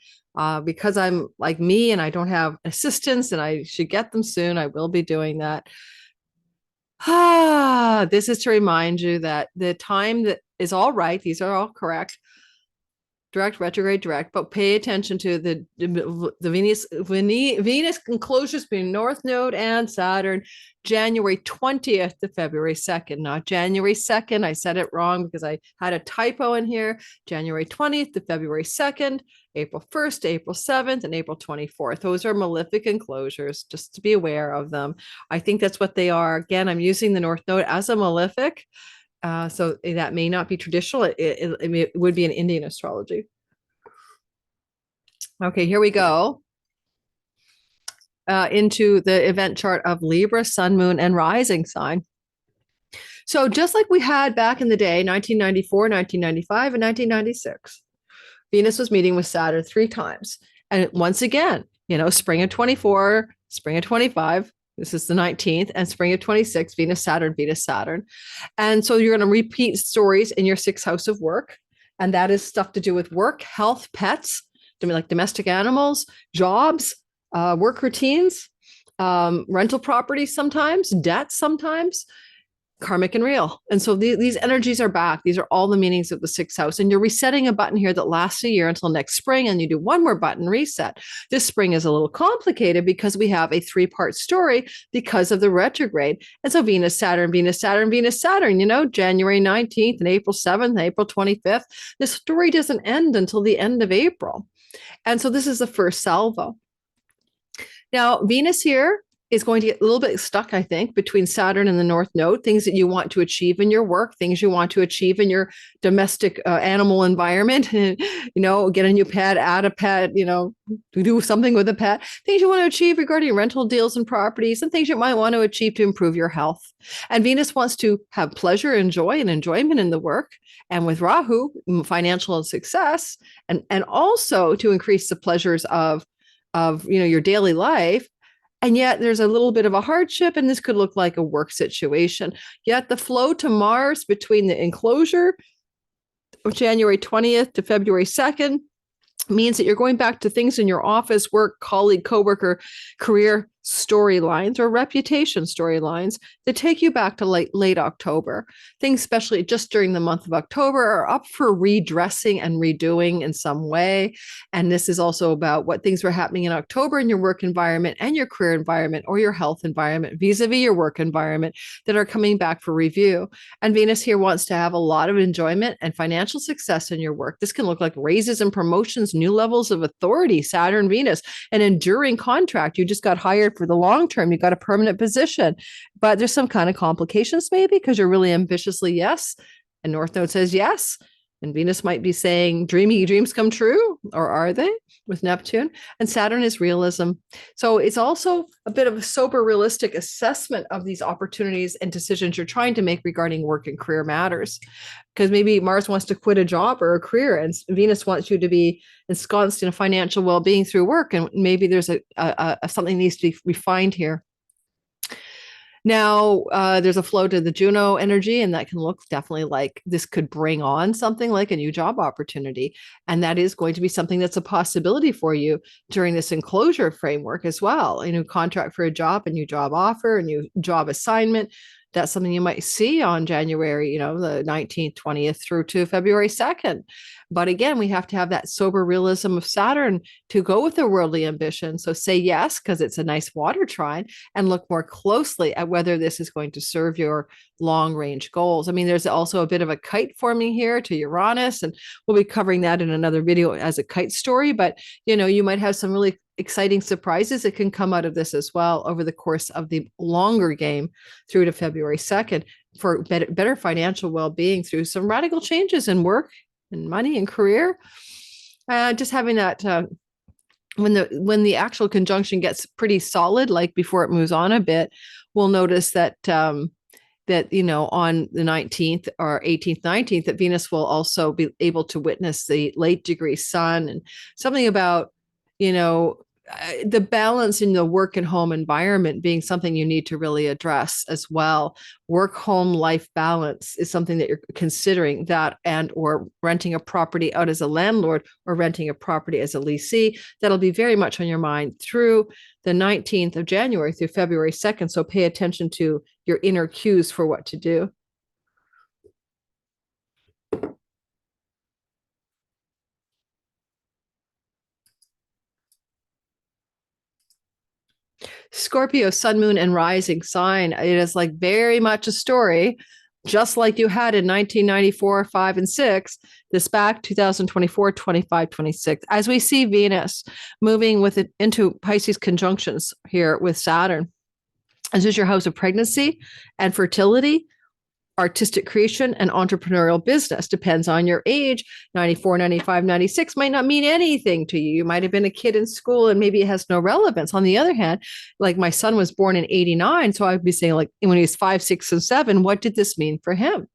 because I'm like me and I don't have assistants and I should get them soon, I will be doing that. This is to remind you that the time that is all right. These are all correct. Direct, retrograde, direct, but pay attention to the Venus enclosures between North Node and Saturn, January 20th to February 2nd, not January 2nd. I said it wrong because I had a typo in here. January 20th to February 2nd, April 1st to April 7th, and April 24th. Those are malefic enclosures, just to be aware of them. I think that's what they are. Again, I'm using the North Node as a malefic. So that may not be traditional. It would be an Indian astrology. Okay, here we go. Into the event chart of Libra, sun, moon, and rising sign. So just like we had back in the day, 1994, 1995, and 1996, Venus was meeting with Saturn 3 times. And once again, spring of 24, spring of 25, this is the 19th, and spring of 26, Venus, Saturn, Venus, Saturn. And so you're going to repeat stories in your 6th house of work. And that is stuff to do with work, health, pets, like domestic animals, jobs, work routines, rental properties sometimes, debt sometimes, karmic and real. And so these energies are back. These are all the meanings of the 6th house. And you're resetting a button here that lasts a year until next spring. And you do one more button reset. This spring is a little complicated because we have a 3-part story because of the retrograde. And so Venus, Saturn, Venus, Saturn, Venus, Saturn, January 19th and April 7th, and April 25th. The story doesn't end until the end of April. And so this is the first salvo. Now, Venus here is going to get a little bit stuck, I think, between Saturn and the North Node, things that you want to achieve in your work, things you want to achieve in your domestic animal environment, get a new pet, add a pet, do something with a pet, things you want to achieve regarding rental deals and properties, and things you might want to achieve to improve your health. And Venus wants to have pleasure and joy and enjoyment in the work. And with Rahu, financial and success, and also to increase the pleasures of your daily life. And yet there's a little bit of a hardship, and this could look like a work situation. Yet the flow to Mars between the enclosure of January 20th to February 2nd means that you're going back to things in your office, work, colleague, coworker, career storylines or reputation storylines that take you back to late October. Things, especially just during the month of October, are up for redressing and redoing in some way. And this is also about what things were happening in October in your work environment and your career environment or your health environment vis-a-vis your work environment that are coming back for review. And Venus here wants to have a lot of enjoyment and financial success in your work. This can look like raises and promotions, new levels of authority, Saturn, Venus, an enduring contract. You just got hired for the long term. You got a permanent position, but there's some kind of complications maybe because you're really ambitiously yes. And North Node says yes. And Venus might be saying dreamy dreams come true, or are they with Neptune? And Saturn is realism. So it's also a bit of a sober, realistic assessment of these opportunities and decisions you're trying to make regarding work and career matters. Because maybe Mars wants to quit a job or a career, and Venus wants you to be ensconced in a financial well-being through work. And maybe there's something needs to be refined here. Now, there's a flow to the Juno energy, and that can look definitely like this could bring on something like a new job opportunity. And that is going to be something that's a possibility for you during this enclosure framework as well. A new contract for a job, a new job offer, a new job assignment. That's something you might see on January, the 19th, 20th through to February 2nd. But again, we have to have that sober realism of Saturn to go with the worldly ambition. So say yes, because it's a nice water trine, and look more closely at whether this is going to serve your long range goals. I mean, there's also a bit of a kite forming here to Uranus, and we'll be covering that in another video as a kite story. But, you might have some really exciting surprises that can come out of this as well over the course of the longer game through to February 2nd for better financial well-being through some radical changes in work and money and career. Just having that when the actual conjunction gets pretty solid, like before it moves on a bit, we'll notice that on the 19th or 18th, 19th, that Venus will also be able to witness the late degree sun, and something about, the balance in the work and home environment being something you need to really address as well. Work, home, life balance is something that you're considering, that and or renting a property out as a landlord or renting a property as a leasee. That'll be very much on your mind through the 19th of January through February 2nd. So pay attention to your inner cues for what to do. Scorpio, sun, moon, and rising sign. It is like very much a story, just like you had in 1994, 5, and 6, this back 2024, 25, 26. As we see Venus moving with it into Pisces conjunctions here with Saturn. This is your house of pregnancy and fertility, artistic creation, and entrepreneurial business. Depends on your age. 94, 95, 96 might not mean anything to you. You might have been a kid in school and maybe it has no relevance. On the other hand, like my son was born in 89. So I'd be saying, like, when he was 5, 6, and 7, what did this mean for him?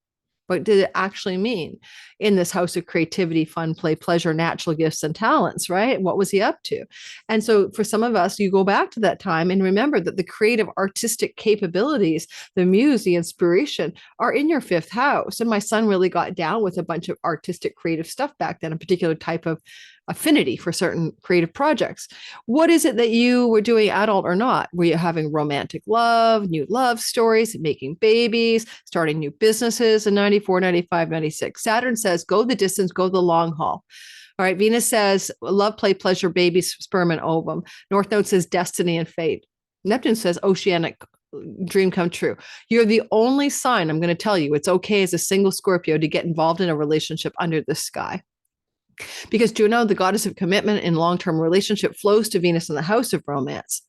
What did it actually mean in this house of creativity, fun, play, pleasure, natural gifts, and talents, right? What was he up to? And so for some of us, you go back to that time and remember that the creative artistic capabilities, the muse, the inspiration are in your 5th house. And my son really got down with a bunch of artistic, creative stuff back then, a particular type of affinity for certain creative projects. What is it that you were doing, adult or not? Were you having romantic love, new love stories, making babies, starting new businesses in 94, 95, 96? Saturn says, go the distance, go the long haul. All right. Venus says, love, play, pleasure, babies, sperm, and ovum. North Node says destiny and fate. Neptune says oceanic dream come true. You're the only sign, I'm going to tell you, it's okay as a single Scorpio to get involved in a relationship under the sky. Because Juno, the goddess of commitment in long-term relationship, flows to Venus in the house of romance.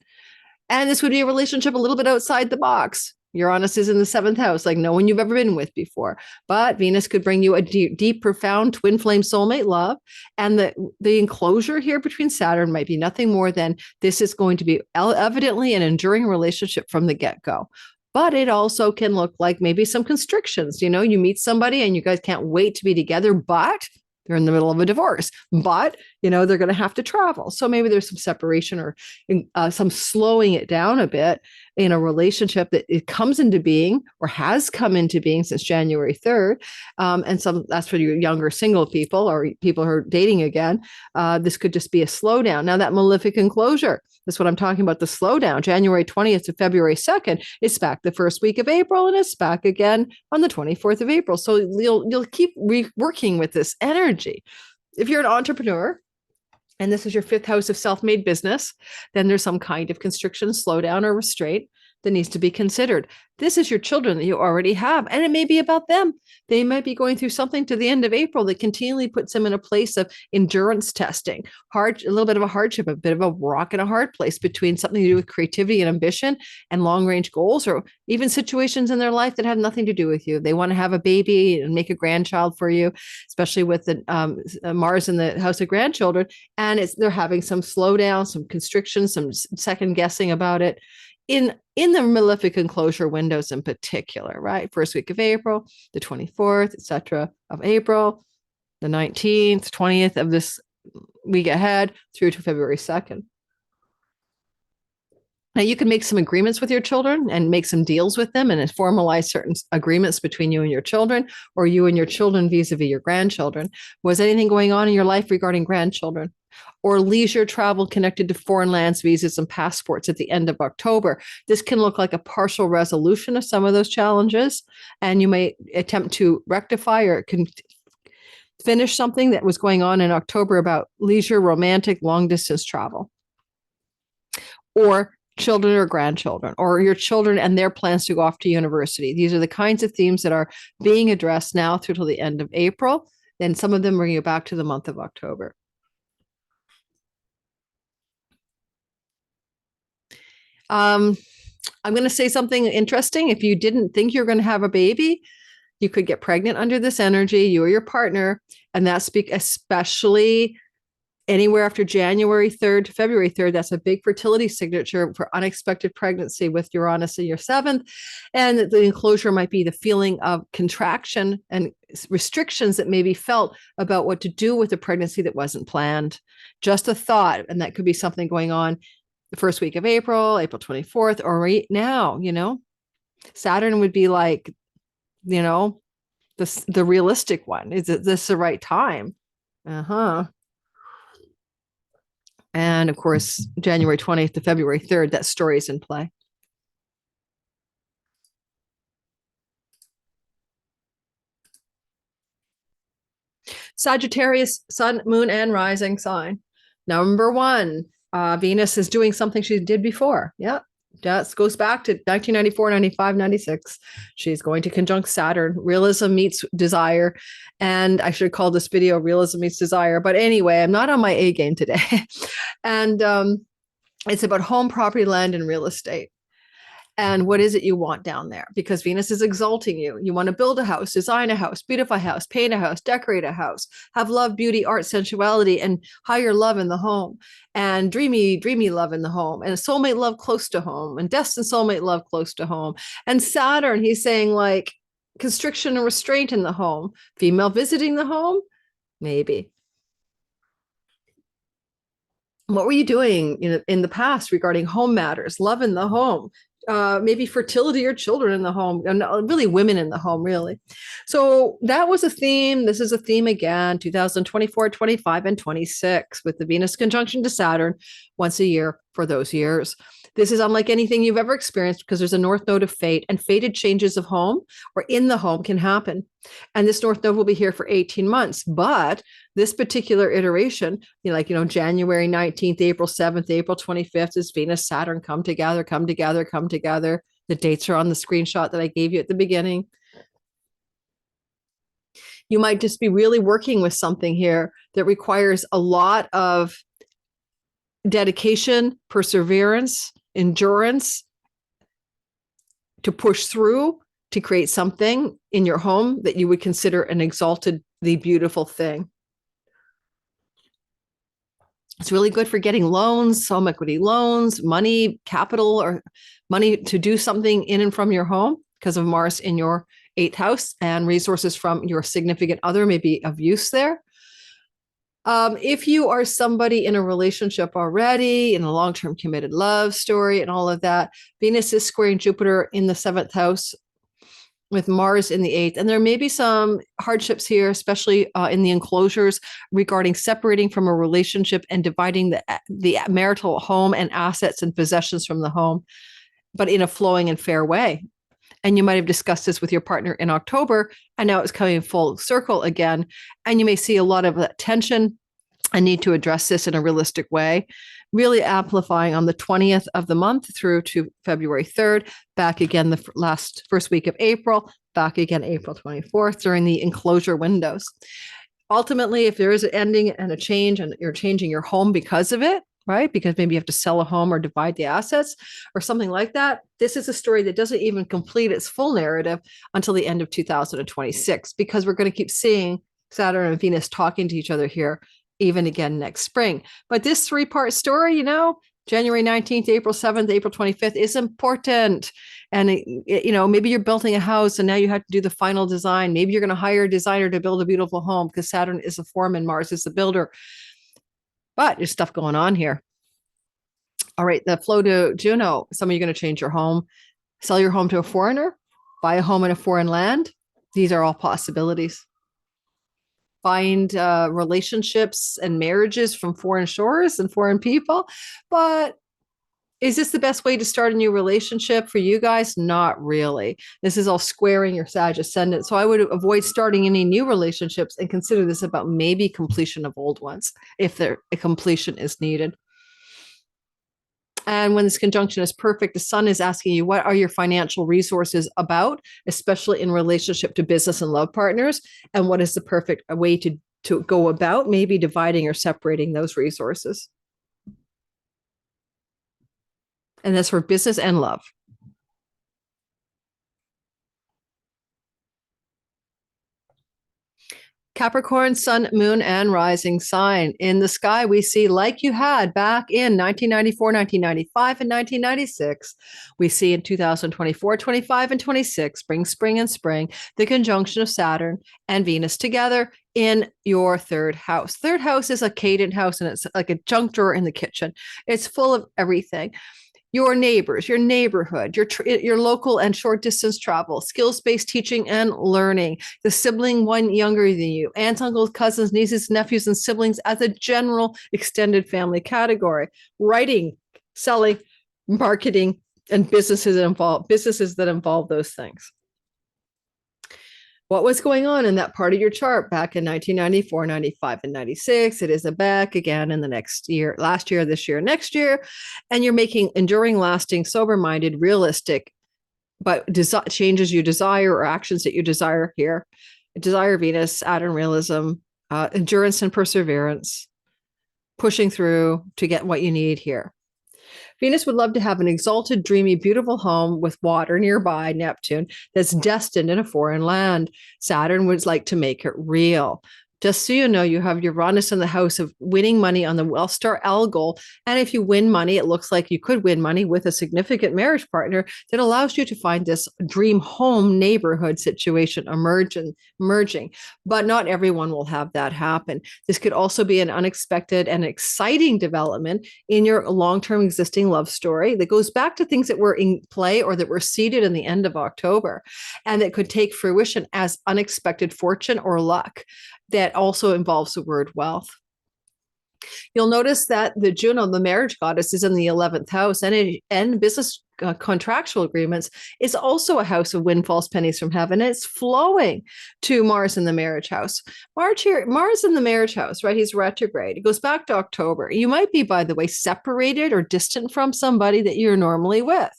And this would be a relationship a little bit outside the box. Uranus is in the seventh house, like no one you've ever been with before. But Venus could bring you a deep, profound twin flame soulmate love. And the enclosure here between Saturn might be nothing more than this is going to be evidently an enduring relationship from the get-go. But it also can look like maybe some constrictions. You know, you meet somebody and you guys can't wait to be together, but they're in the middle of a divorce, but you know they're going to have to travel. So maybe there's some separation or some slowing it down a bit in a relationship that it comes into being or has come into being since January 3rd. And that's for you younger single people or people who are dating again. This could just be a slowdown. Now that malefic enclosure, that's what I'm talking about, the slowdown, January 20th to February 2nd, it's back the first week of April and it's back again on the 24th of April. So you'll keep working with this energy. If you're an entrepreneur, and this is your fifth house of self-made business, then there's some kind of constriction, slowdown, or restraint that needs to be considered. This is your children that you already have, and it may be about them. They might be going through something to the end of April that continually puts them in a place of endurance testing, a little bit of a hardship, a bit of a rock and a hard place between something to do with creativity and ambition and long-range goals, or even situations in their life that have nothing to do with you. They want to have a baby and make a grandchild for you, especially with the Mars in the house of grandchildren, and they're having some slowdown, some constriction, some second guessing about it. In the malefic enclosure windows in particular, right? First week of April, the 24th, etc. of April, the 19th, 20th of this week ahead through to February 2nd. Now you can make some agreements with your children and make some deals with them and formalize certain agreements between you and your children, or you and your children vis-a-vis your grandchildren. Was anything going on in your life regarding grandchildren? Or leisure travel connected to foreign lands, visas, and passports at the end of October. This can look like a partial resolution of some of those challenges, and you may attempt to rectify or finish something that was going on in October about leisure, romantic, long-distance travel. Or children or grandchildren, or your children and their plans to go off to university. These are the kinds of themes that are being addressed now through till the end of April. Then some of them bring you back to the month of October. I'm going to say something interesting. If you didn't think you're going to have a baby, you could get pregnant under this energy, you or your partner, and that's especially anywhere after January 3rd to February 3rd. That's a big fertility signature for unexpected pregnancy with Uranus in your seventh. And the enclosure might be the feeling of contraction and restrictions that may be felt about what to do with a pregnancy that wasn't planned. Just a thought, and that could be something going on the first week of April, April 24th, or right now, you know. Saturn would be like, you know, the realistic one. Is this the right time? And of course, January 20th to February 3rd, that story is in play. Sagittarius, sun, moon, and rising sign. Number one, Venus is doing something she did before. Yeah, that goes back to 1994, 95, 96. She's going to conjunct Saturn. Realism meets desire. And I should call this video Realism Meets Desire. But anyway, I'm not on my A game today. And it's about home, property, land, and real estate. And what is it you want down there? Because Venus is exalting you. You want to build a house, design a house, beautify a house, paint a house, decorate a house, have love, beauty, art, sensuality, and higher love in the home, and dreamy, dreamy love in the home, and a soulmate love close to home, and destined soulmate love close to home. And Saturn, he's saying like constriction and restraint in the home, female visiting the home, maybe. What were you doing in the past regarding home matters, love in the home? Maybe fertility or children in the home, and really women in the home, really. So that was a theme. This is a theme again, 2024, 25, and 26, with the Venus conjunction to Saturn once a year for those years. This is unlike anything you've ever experienced because there's a north node of fate, and fated changes of home or in the home can happen. And this north node will be here for 18 months. But this particular iteration, January 19th, April 7th, April 25th is Venus, Saturn come together, come together, come together. The dates are on the screenshot that I gave you at the beginning. You might just be really working with something here that requires a lot of dedication, perseverance, endurance to push through to create something in your home that you would consider an exaltedly beautiful thing. It's really good for getting loans, home equity loans, money, capital, or money to do something in and from your home because of Mars in your 8th house, and resources from your significant other may be of use there. If you are somebody in a relationship already, in a long-term committed love story and all of that, Venus is squaring Jupiter in the 7th house with Mars in the 8th. And there may be some hardships here, especially in the enclosures regarding separating from a relationship and dividing the marital home and assets and possessions from the home, but in a flowing and fair way. And you might have discussed this with your partner in October, and now it's coming full circle again. And you may see a lot of tension and need to address this in a realistic way, really amplifying on the 20th of the month through to February 3rd, back again the first week of April, back again April 24th during the enclosure windows. Ultimately, if there is an ending and a change and you're changing your home because of it, right? Because maybe you have to sell a home or divide the assets or something like that. This is a story that doesn't even complete its full narrative until the end of 2026, because we're going to keep seeing Saturn and Venus talking to each other here, even again next spring. But this 3-part story, January 19th, April 7th, April 25th is important. And, maybe you're building a house and now you have to do the final design. Maybe you're going to hire a designer to build a beautiful home because Saturn is a foreman, Mars is the builder. But there's stuff going on here. All right, the flow to Juno. Some of you are going to change your home, sell your home to a foreigner, buy a home in a foreign land. These are all possibilities. Find relationships and marriages from foreign shores and foreign people. But is this the best way to start a new relationship for you guys? Not really. This is all squaring your Sag ascendant. So I would avoid starting any new relationships and consider this about maybe completion of old ones, if a completion is needed. And when this conjunction is perfect, the sun is asking you, what are your financial resources about, especially in relationship to business and love partners? And what is the perfect way to go about maybe dividing or separating those resources? And that's for business and love. Capricorn, sun, moon, and rising sign. In the sky, we see, like you had back in 1994, 1995, and 1996, we see in 2024, 25, and 26, spring, and spring, the conjunction of Saturn and Venus together in your 3rd house. 3rd house is a cadent house, and it's like a junk drawer in the kitchen. It's full of everything. Your neighbors, your neighborhood, your local and short distance travel, skills-based teaching and learning, the sibling one younger than you, aunts, uncles, cousins, nieces, nephews, and siblings as a general extended family category, writing, selling, marketing, and businesses that involve those things. What was going on in that part of your chart back in 1994, 95, and 96? It is back again in the next year, last year, this year, next year. And you're making enduring, lasting, sober-minded, realistic, but changes you desire or actions that you desire here. Desire Venus, Saturn realism, endurance and perseverance, pushing through to get what you need here. Venus would love to have an exalted, dreamy, beautiful home with water nearby, Neptune, that's destined in a foreign land. Saturn would like to make it real. Just so you know, you have Uranus in the house of winning money on the wealth star Algol. And if you win money, it looks like you could win money with a significant marriage partner that allows you to find this dream home neighborhood situation emerging. But not everyone will have that happen. This could also be an unexpected and exciting development in your long-term existing love story that goes back to things that were in play or that were seeded in the end of October, and that could take fruition as unexpected fortune or luck. That also involves the word wealth. You'll notice that the Juno, the marriage goddess, is in the 11th house, and business contractual agreements is also a house of windfalls, pennies from heaven. It's flowing to Mars in the marriage house. Mars in the marriage house, right? He's retrograde. It goes back to October. You might be, by the way, separated or distant from somebody that you're normally with.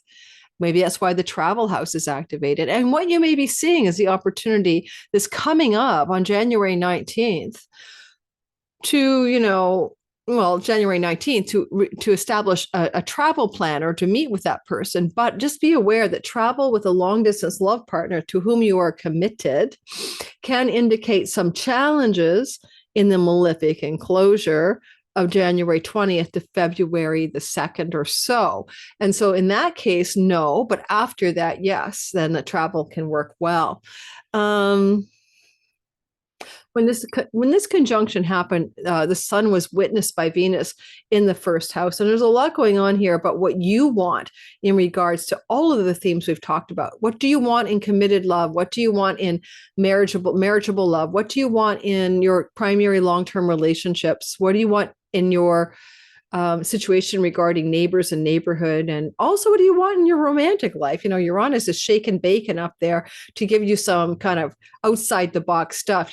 Maybe that's why the travel house is activated. And what you may be seeing is the opportunity that's coming up on January 19th to, January 19th to establish a travel plan or to meet with that person. But just be aware that travel with a long distance love partner to whom you are committed can indicate some challenges in the malefic enclosure of January 20th to February the 2nd or so. And so in that case, no, but after that, yes, then the travel can work well. When this conjunction happened, the sun was witnessed by Venus in the first house. And there's a lot going on here about what you want in regards to all of the themes we've talked about. What do you want in committed love? What do you want in marriageable love? What do you want in your primary long-term relationships? What do you want in your situation regarding neighbors and neighborhood? And also, what do you want in your romantic life? Uranus is shaking bacon up there to give you some kind of outside the box stuff.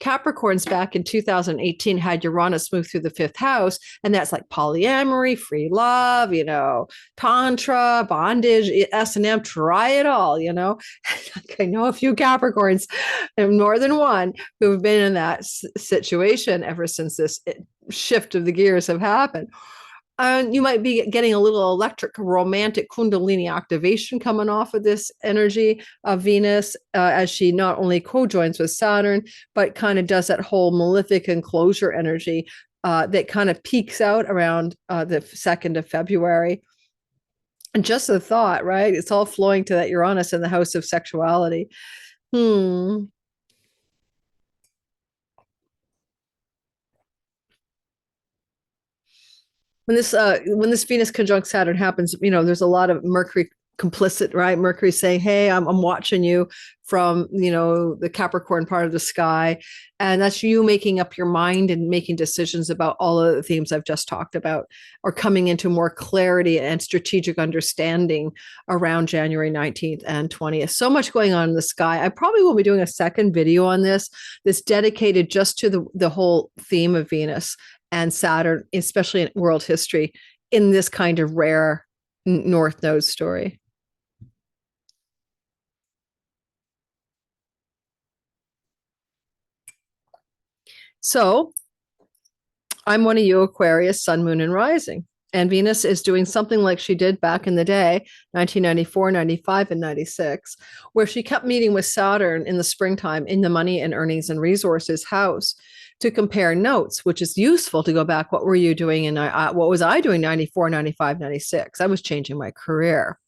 Capricorns back in 2018 had Uranus move through the fifth house, and that's like polyamory, free love, tantra, bondage, S&M, try it all. I know a few Capricorns, and more than one, who've been in that situation ever since this shift of the gears have happened. And you might be getting a little electric, romantic Kundalini activation coming off of this energy of Venus as she not only co-joins with Saturn, but kind of does that whole malefic enclosure energy that kind of peaks out around the 2nd of February. And just a thought, right? It's all flowing to that Uranus in the house of sexuality. When this Venus conjunct Saturn happens, there's a lot of Mercury complicit, right? Mercury saying, hey, I'm watching you from, the Capricorn part of the sky. And that's you making up your mind and making decisions about all of the themes I've just talked about, or coming into more clarity and strategic understanding around January 19th and 20th. So much going on in the sky. I probably will be doing a second video on this dedicated just to the whole theme of Venus and Saturn, especially in world history, in this kind of rare North Node story. So I'm one of you, Aquarius, Sun, Moon, and Rising. And Venus is doing something like she did back in the day, 1994, 95, and 96, where she kept meeting with Saturn in the springtime in the money and earnings and resources house to compare notes, which is useful to go back. What were you doing? And what was I doing 94, 95, 96? I was changing my career.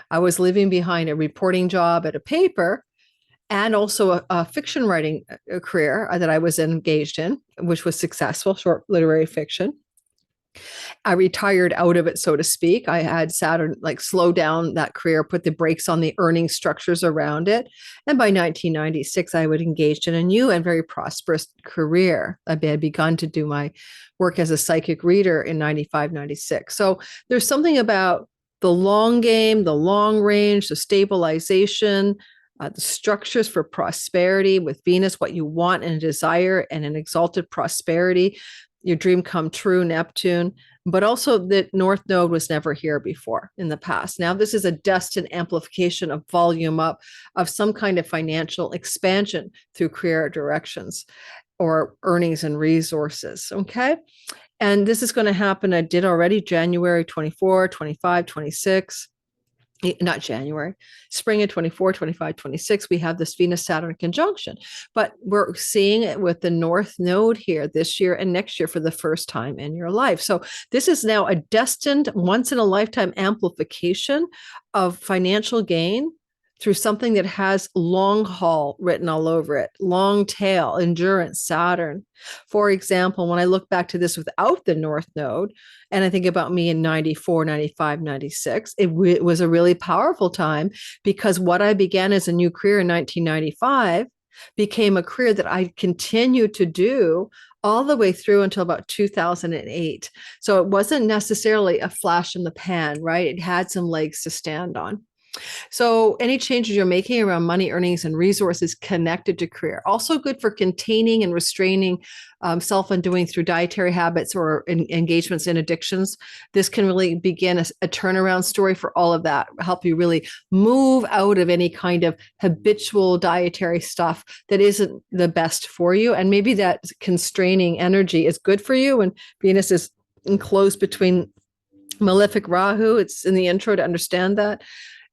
I was leaving behind a reporting job at a paper and also a fiction writing career that I was engaged in, which was successful, short literary fiction. I retired out of it, so to speak. I had Saturn slow down that career, put the brakes on the earning structures around it. And by 1996, I was engaged in a new and very prosperous career. I had begun to do my work as a psychic reader in 95, 96. So there's something about the long game, the long range, the stabilization, the structures for prosperity with Venus, what you want and desire, and an exalted prosperity, your dream come true, Neptune, but also that North Node was never here before in the past. Now this is a destined amplification of volume up of some kind of financial expansion through career directions or earnings and resources, okay? And this is going to happen, I did already, January 24, 25, 26. Not January, spring of 24, 25, 26, we have this Venus-Saturn conjunction. But we're seeing it with the North Node here this year and next year for the first time in your life. So this is now a destined once-in-a-lifetime amplification of financial gain through something that has long haul written all over it, long tail, endurance, Saturn. For example, when I look back to this without the North Node, and I think about me in 94, 95, 96, it was a really powerful time because what I began as a new career in 1995 became a career that I continued to do all the way through until about 2008. So it wasn't necessarily a flash in the pan, right? It had some legs to stand on. So any changes you're making around money, earnings, and resources connected to career. Also good for containing and restraining self-undoing through dietary habits or engagements in addictions. This can really begin a turnaround story for all of that, help you really move out of any kind of habitual dietary stuff that isn't the best for you. And maybe that constraining energy is good for you. And Venus is enclosed between malefic Rahu. It's in the intro to understand that.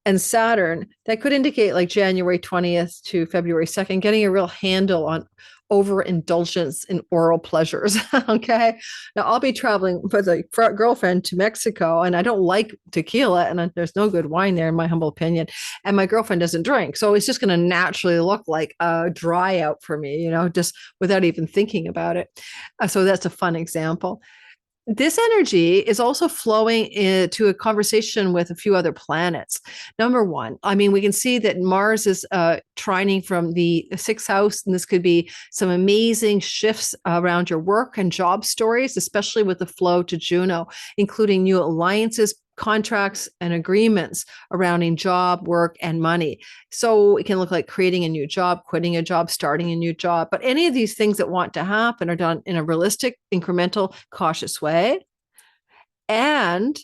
And Saturn, that could indicate like January 20th to February 2nd, getting a real handle on overindulgence in oral pleasures. Okay. Now I'll be traveling with a girlfriend to Mexico, and I don't like tequila, and there's no good wine there, in my humble opinion. And my girlfriend doesn't drink. So it's just going to naturally look like a dry out for me, just without even thinking about it. So that's a fun example. This energy is also flowing into a conversation with a few other planets. Number one, we can see that Mars is trining from the sixth house, and this could be some amazing shifts around your work and job stories, especially with the flow to Juno, including new alliances, contracts, and agreements surrounding job, work, and money. So it can look like creating a new job, quitting a job, starting a new job. But any of these things that want to happen are done in a realistic, incremental, cautious way. And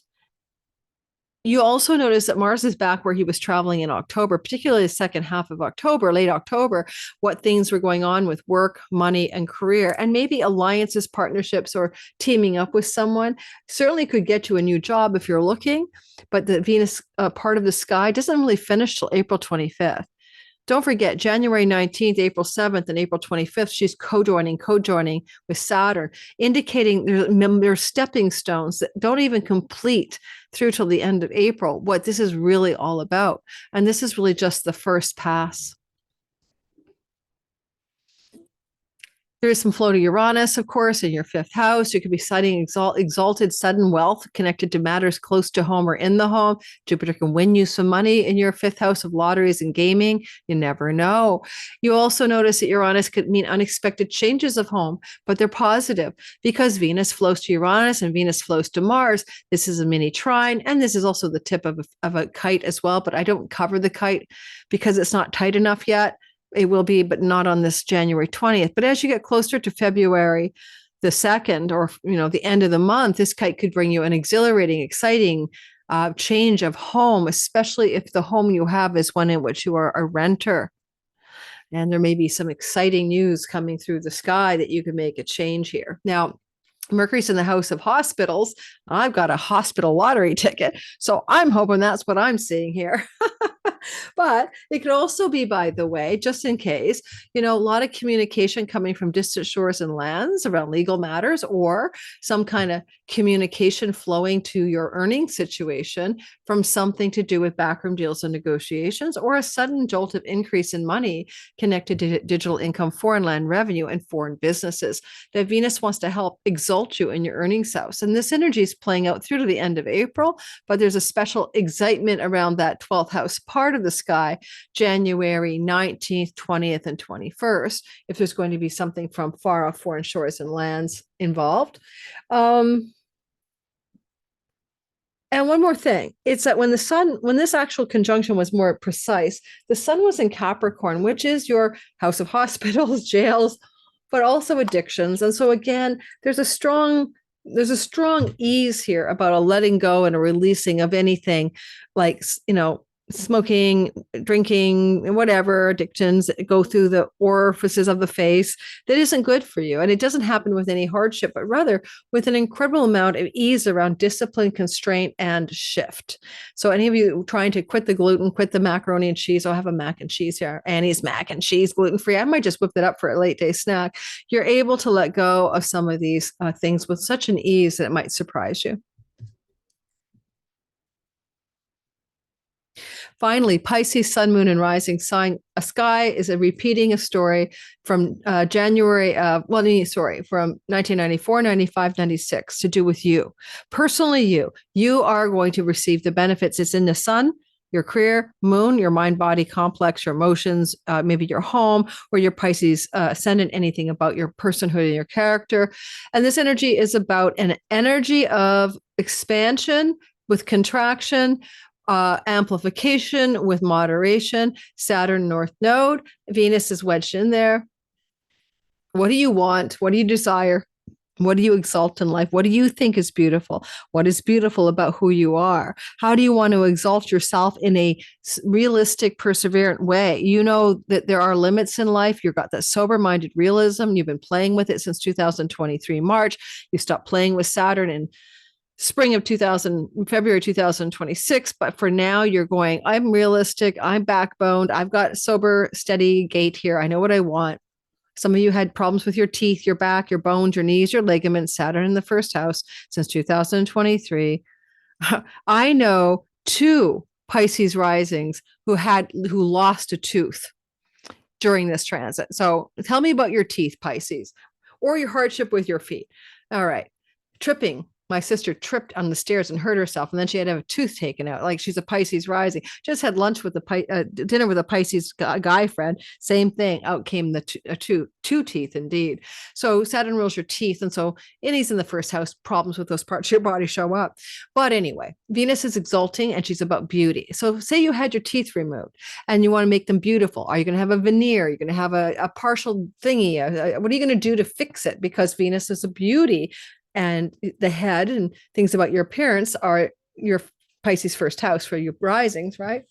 you also notice that Mars is back where he was traveling in October, particularly the second half of October, late October, what things were going on with work, money, and career, and maybe alliances, partnerships, or teaming up with someone. Certainly could get you a new job if you're looking, but the Venus part of the sky doesn't really finish till April 25th. Don't forget, January 19th, April 7th, and April 25th, she's co-joining with Saturn, indicating there's stepping stones that don't even complete through till the end of April, what this is really all about. And this is really just the first pass. There is some flow to Uranus, of course, in your fifth house. You could be citing exalted sudden wealth connected to matters close to home or in the home. Jupiter can win you some money in your fifth house of lotteries and gaming. You never know. You also notice that Uranus could mean unexpected changes of home, but they're positive because Venus flows to Uranus and Venus flows to Mars. This is a mini trine, and this is also the tip of a kite as well, but I don't cover the kite because it's not tight enough yet. It will be, but not on this January 20th. But as you get closer to February the 2nd, or the end of the month, this kite could bring you an exhilarating, exciting change of home, especially if the home you have is one in which you are a renter. And there may be some exciting news coming through the sky that you can make a change here. Now, Mercury's in the house of hospitals. I've got a hospital lottery ticket, so I'm hoping that's what I'm seeing here. But it could also be, by the way, just in case, a lot of communication coming from distant shores and lands around legal matters, or some kind of communication flowing to your earning situation from something to do with backroom deals and negotiations, or a sudden jolt of increase in money connected to digital income, foreign land revenue, and foreign businesses. That Venus wants to help exalt you in your earnings house. And this energy is playing out through to the end of April, but there's a special excitement around that 12th house part of the sky, January 19th, 20th, and 21st, if there's going to be something from far off foreign shores and lands involved. And one more thing, it's that when this actual conjunction was more precise, the sun was in Capricorn, which is your house of hospitals, jails, but also addictions. And so again, there's a strong ease here about a letting go and a releasing of anything like, smoking, drinking, whatever addictions that go through the orifices of the face that isn't good for you. And it doesn't happen with any hardship, but rather with an incredible amount of ease around discipline, constraint, and shift. So any of you trying to quit the gluten, quit the macaroni and cheese, I'll have a mac and cheese here, Annie's mac and cheese, gluten-free. I might just whip it up for a late day snack. You're able to let go of some of these things with such an ease that it might surprise you. Finally, Pisces, sun, moon, and rising sign. A sky is repeating a story from from 1994, 95, 96 to do with you. Personally, you are going to receive the benefits. It's in the sun, your career, moon, your mind, body complex, your emotions, maybe your home, or your Pisces ascendant, anything about your personhood and your character. And this energy is about an energy of expansion with contraction, amplification with moderation, Saturn North Node, Venus is wedged in there. What do you want? What do you desire? What do you exalt in life? What do you think is beautiful? What is beautiful about who you are? How do you want to exalt yourself in a realistic, perseverant way? You know that there are limits in life. You've got that sober-minded realism. You've been playing with it since 2023 March. You stopped playing with Saturn in spring of February 2026. But for now, you're going, I'm realistic. I'm backboned. I've got sober, steady gait here. I know what I want. Some of you had problems with your teeth, your back, your bones, your knees, your ligaments, Saturn in the first house since 2023. I know 2 Pisces risings who lost a tooth during this transit. So tell me about your teeth, Pisces, or your hardship with your feet. All right. Tripping. My sister tripped on the stairs and hurt herself, and then she had to have a tooth taken out. Like, she's a Pisces rising. Just had lunch with dinner with a Pisces guy friend. Same thing. Out came the two teeth, indeed. So Saturn rules your teeth, and so he's in the first house. Problems with those parts of your body show up. But anyway, Venus is exalting, and she's about beauty. So say you had your teeth removed, and you want to make them beautiful. Are you going to have a veneer? You're going to have a partial thingy. What are you going to do to fix it? Because Venus is a beauty. And the head and things about your appearance are your Pisces first house for your risings, right?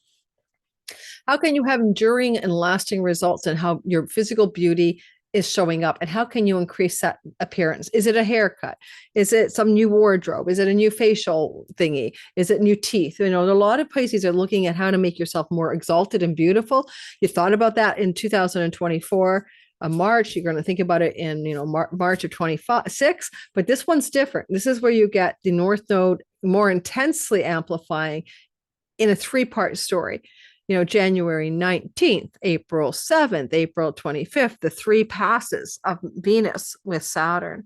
How can you have enduring and lasting results in how your physical beauty is showing up? And how can you increase that appearance? Is it a haircut? Is it some new wardrobe? Is it a new facial thingy? Is it new teeth? You know, a lot of Pisces are looking at how to make yourself more exalted and beautiful. You thought about that in 2024. March, you're going to think about it in March of 26, but this one's different. This is where you get the North Node more intensely amplifying in a 3-part story. January 19th, April 7th, April 25th, the 3 passes of Venus with Saturn.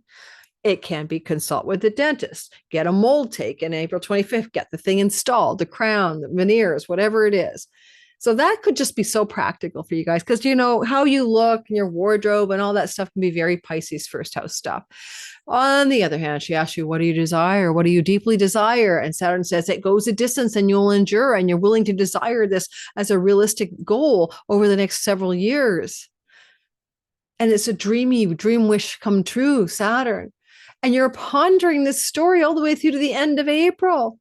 It can be consult with the dentist, get a mold taken April 25th, get the thing installed, the crown, the veneers, whatever it is. So that could just be so practical for you guys, because how you look and your wardrobe and all that stuff can be very Pisces first house stuff. On the other hand, she asks you, what do you desire? What do you deeply desire? And Saturn says it goes a distance and you'll endure, and you're willing to desire this as a realistic goal over the next several years. And it's a dream wish come true, Saturn. And you're pondering this story all the way through to the end of April.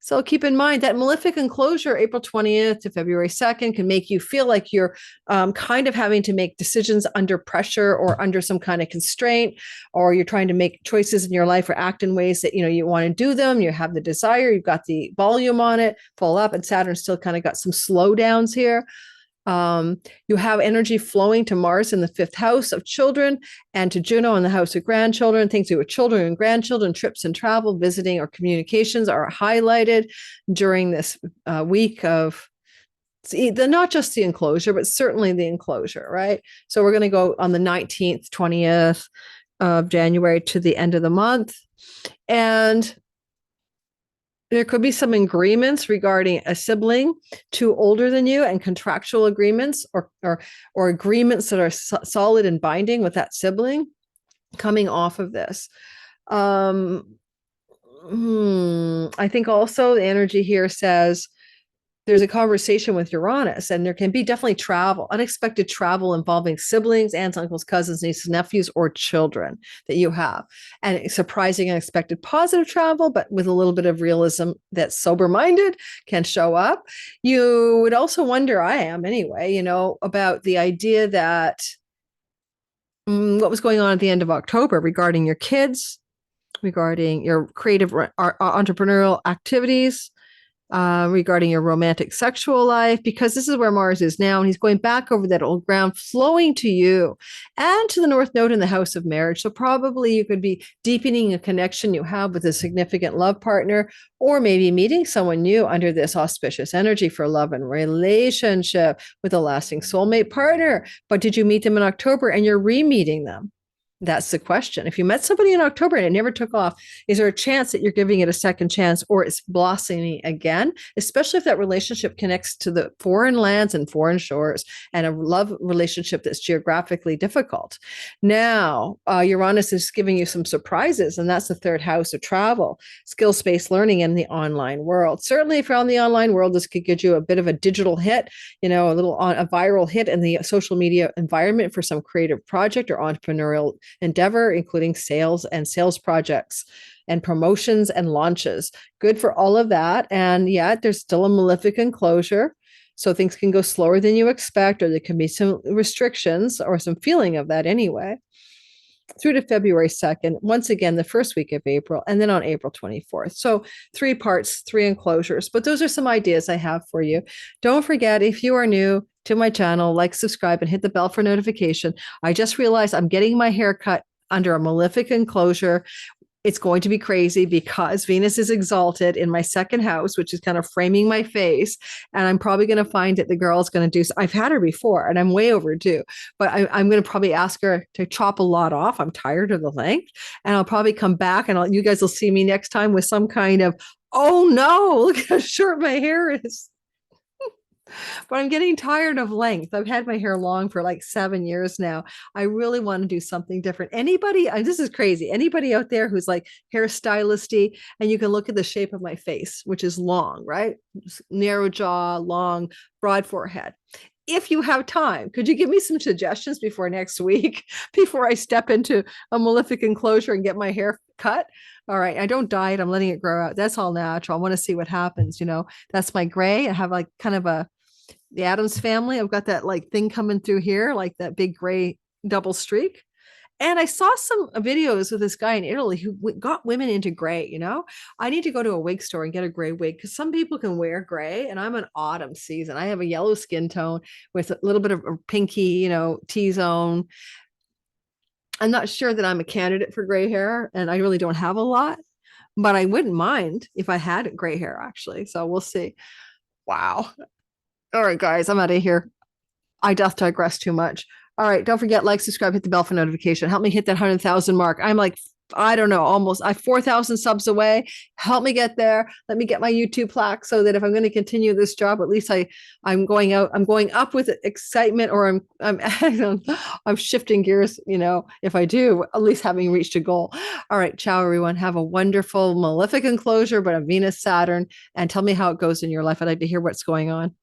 So keep in mind that malefic enclosure, April 20th to February 2nd, can make you feel like you're kind of having to make decisions under pressure or under some kind of constraint, or you're trying to make choices in your life or act in ways that, you want to do them. You have the desire, you've got the volume on it, full up, and Saturn still kind of got some slowdowns here. You have energy flowing to Mars in the 5th house of children and to Juno in the house of grandchildren. Things to do with children and grandchildren, trips and travel, visiting, or communications are highlighted during this week of not just the enclosure, but certainly the enclosure, right? So we're going to go on the 19th, 20th of January to the end of the month. And there could be some agreements regarding a sibling too older than you, and contractual agreements or agreements that are solid and binding with that sibling coming off of this. I think also the energy here says there's a conversation with Uranus, and there can be definitely travel, unexpected travel involving siblings, aunts, uncles, cousins, nieces, nephews, or children that you have. And surprising, unexpected positive travel, but with a little bit of realism that's sober-minded can show up. You would also wonder, I am anyway, about the idea that what was going on at the end of October regarding your kids, regarding your creative entrepreneurial activities, regarding your romantic sexual life, because this is where Mars is now, and he's going back over that old ground, flowing to you and to the North Node in the house of marriage. So probably you could be deepening a connection you have with a significant love partner, or maybe meeting someone new under this auspicious energy for love and relationship with a lasting soulmate partner. But did you meet them in October and you're re-meeting them? That's the question. If you met somebody in October and it never took off, is there a chance that you're giving it a second chance or it's blossoming again? Especially if that relationship connects to the foreign lands and foreign shores and a love relationship that's geographically difficult. Now, Uranus is giving you some surprises, and that's the third house of travel, skills-based learning in the online world. Certainly, if you're on the online world, this could give you a bit of a digital hit, a viral hit in the social media environment for some creative project or entrepreneurial endeavor, including sales and sales projects and promotions and launches. Good for all of that. And yet there's still a maleficent closure. So things can go slower than you expect, or there can be some restrictions or some feeling of that anyway. Through to February 2nd, once again, the first week of April, and then on April 24th. So 3 parts, 3 enclosures. But those are some ideas I have for you. Don't forget, if you are new to my channel, like, subscribe, and hit the bell for notification. I just realized I'm getting my hair cut under a malefic enclosure. It's going to be crazy because Venus is exalted in my second house, which is kind of framing my face. And I'm probably going to find that the girl's going to do, I've had her before and I'm way overdue, but I'm going to probably ask her to chop a lot off. I'm tired of the length, and I'll probably come back and you guys will see me next time with some kind of, oh no, look how short my hair is. But I'm getting tired of length. I've had my hair long for like 7 years now. I really want to do something different. Anybody, this is crazy. Anybody out there who's like hairstylisty, and you can look at the shape of my face, which is long, right? Narrow jaw, long, broad forehead. If you have time, could you give me some suggestions before next week, before I step into a malefic enclosure and get my hair cut? All right. I don't dye it. I'm letting it grow out. That's all natural. I want to see what happens. That's my gray. I have like kind of the Addams family. I've got that like thing coming through here, like that big gray double streak. And I saw some videos with this guy in Italy who got women into gray. I need to go to a wig store and get a gray wig, because some people can wear gray, and I'm an autumn season. I have a yellow skin tone with a little bit of a pinky, T-zone. I'm not sure that I'm a candidate for gray hair, and I really don't have a lot, but I wouldn't mind if I had gray hair, actually. So we'll see. Wow. All right, guys, I'm out of here. I doth digress too much. All right, don't forget, like, subscribe, hit the bell for notification. Help me hit that 100,000 mark. I'm like, I don't know, almost 4,000 subs away. Help me get there. Let me get my YouTube plaque, so that if I'm going to continue this job, at least I'm going up with excitement, or I'm shifting gears, if I do, at least having reached a goal. All right, ciao, everyone. Have a wonderful malefic enclosure, but a Venus Saturn, and tell me how it goes in your life. I'd like to hear what's going on.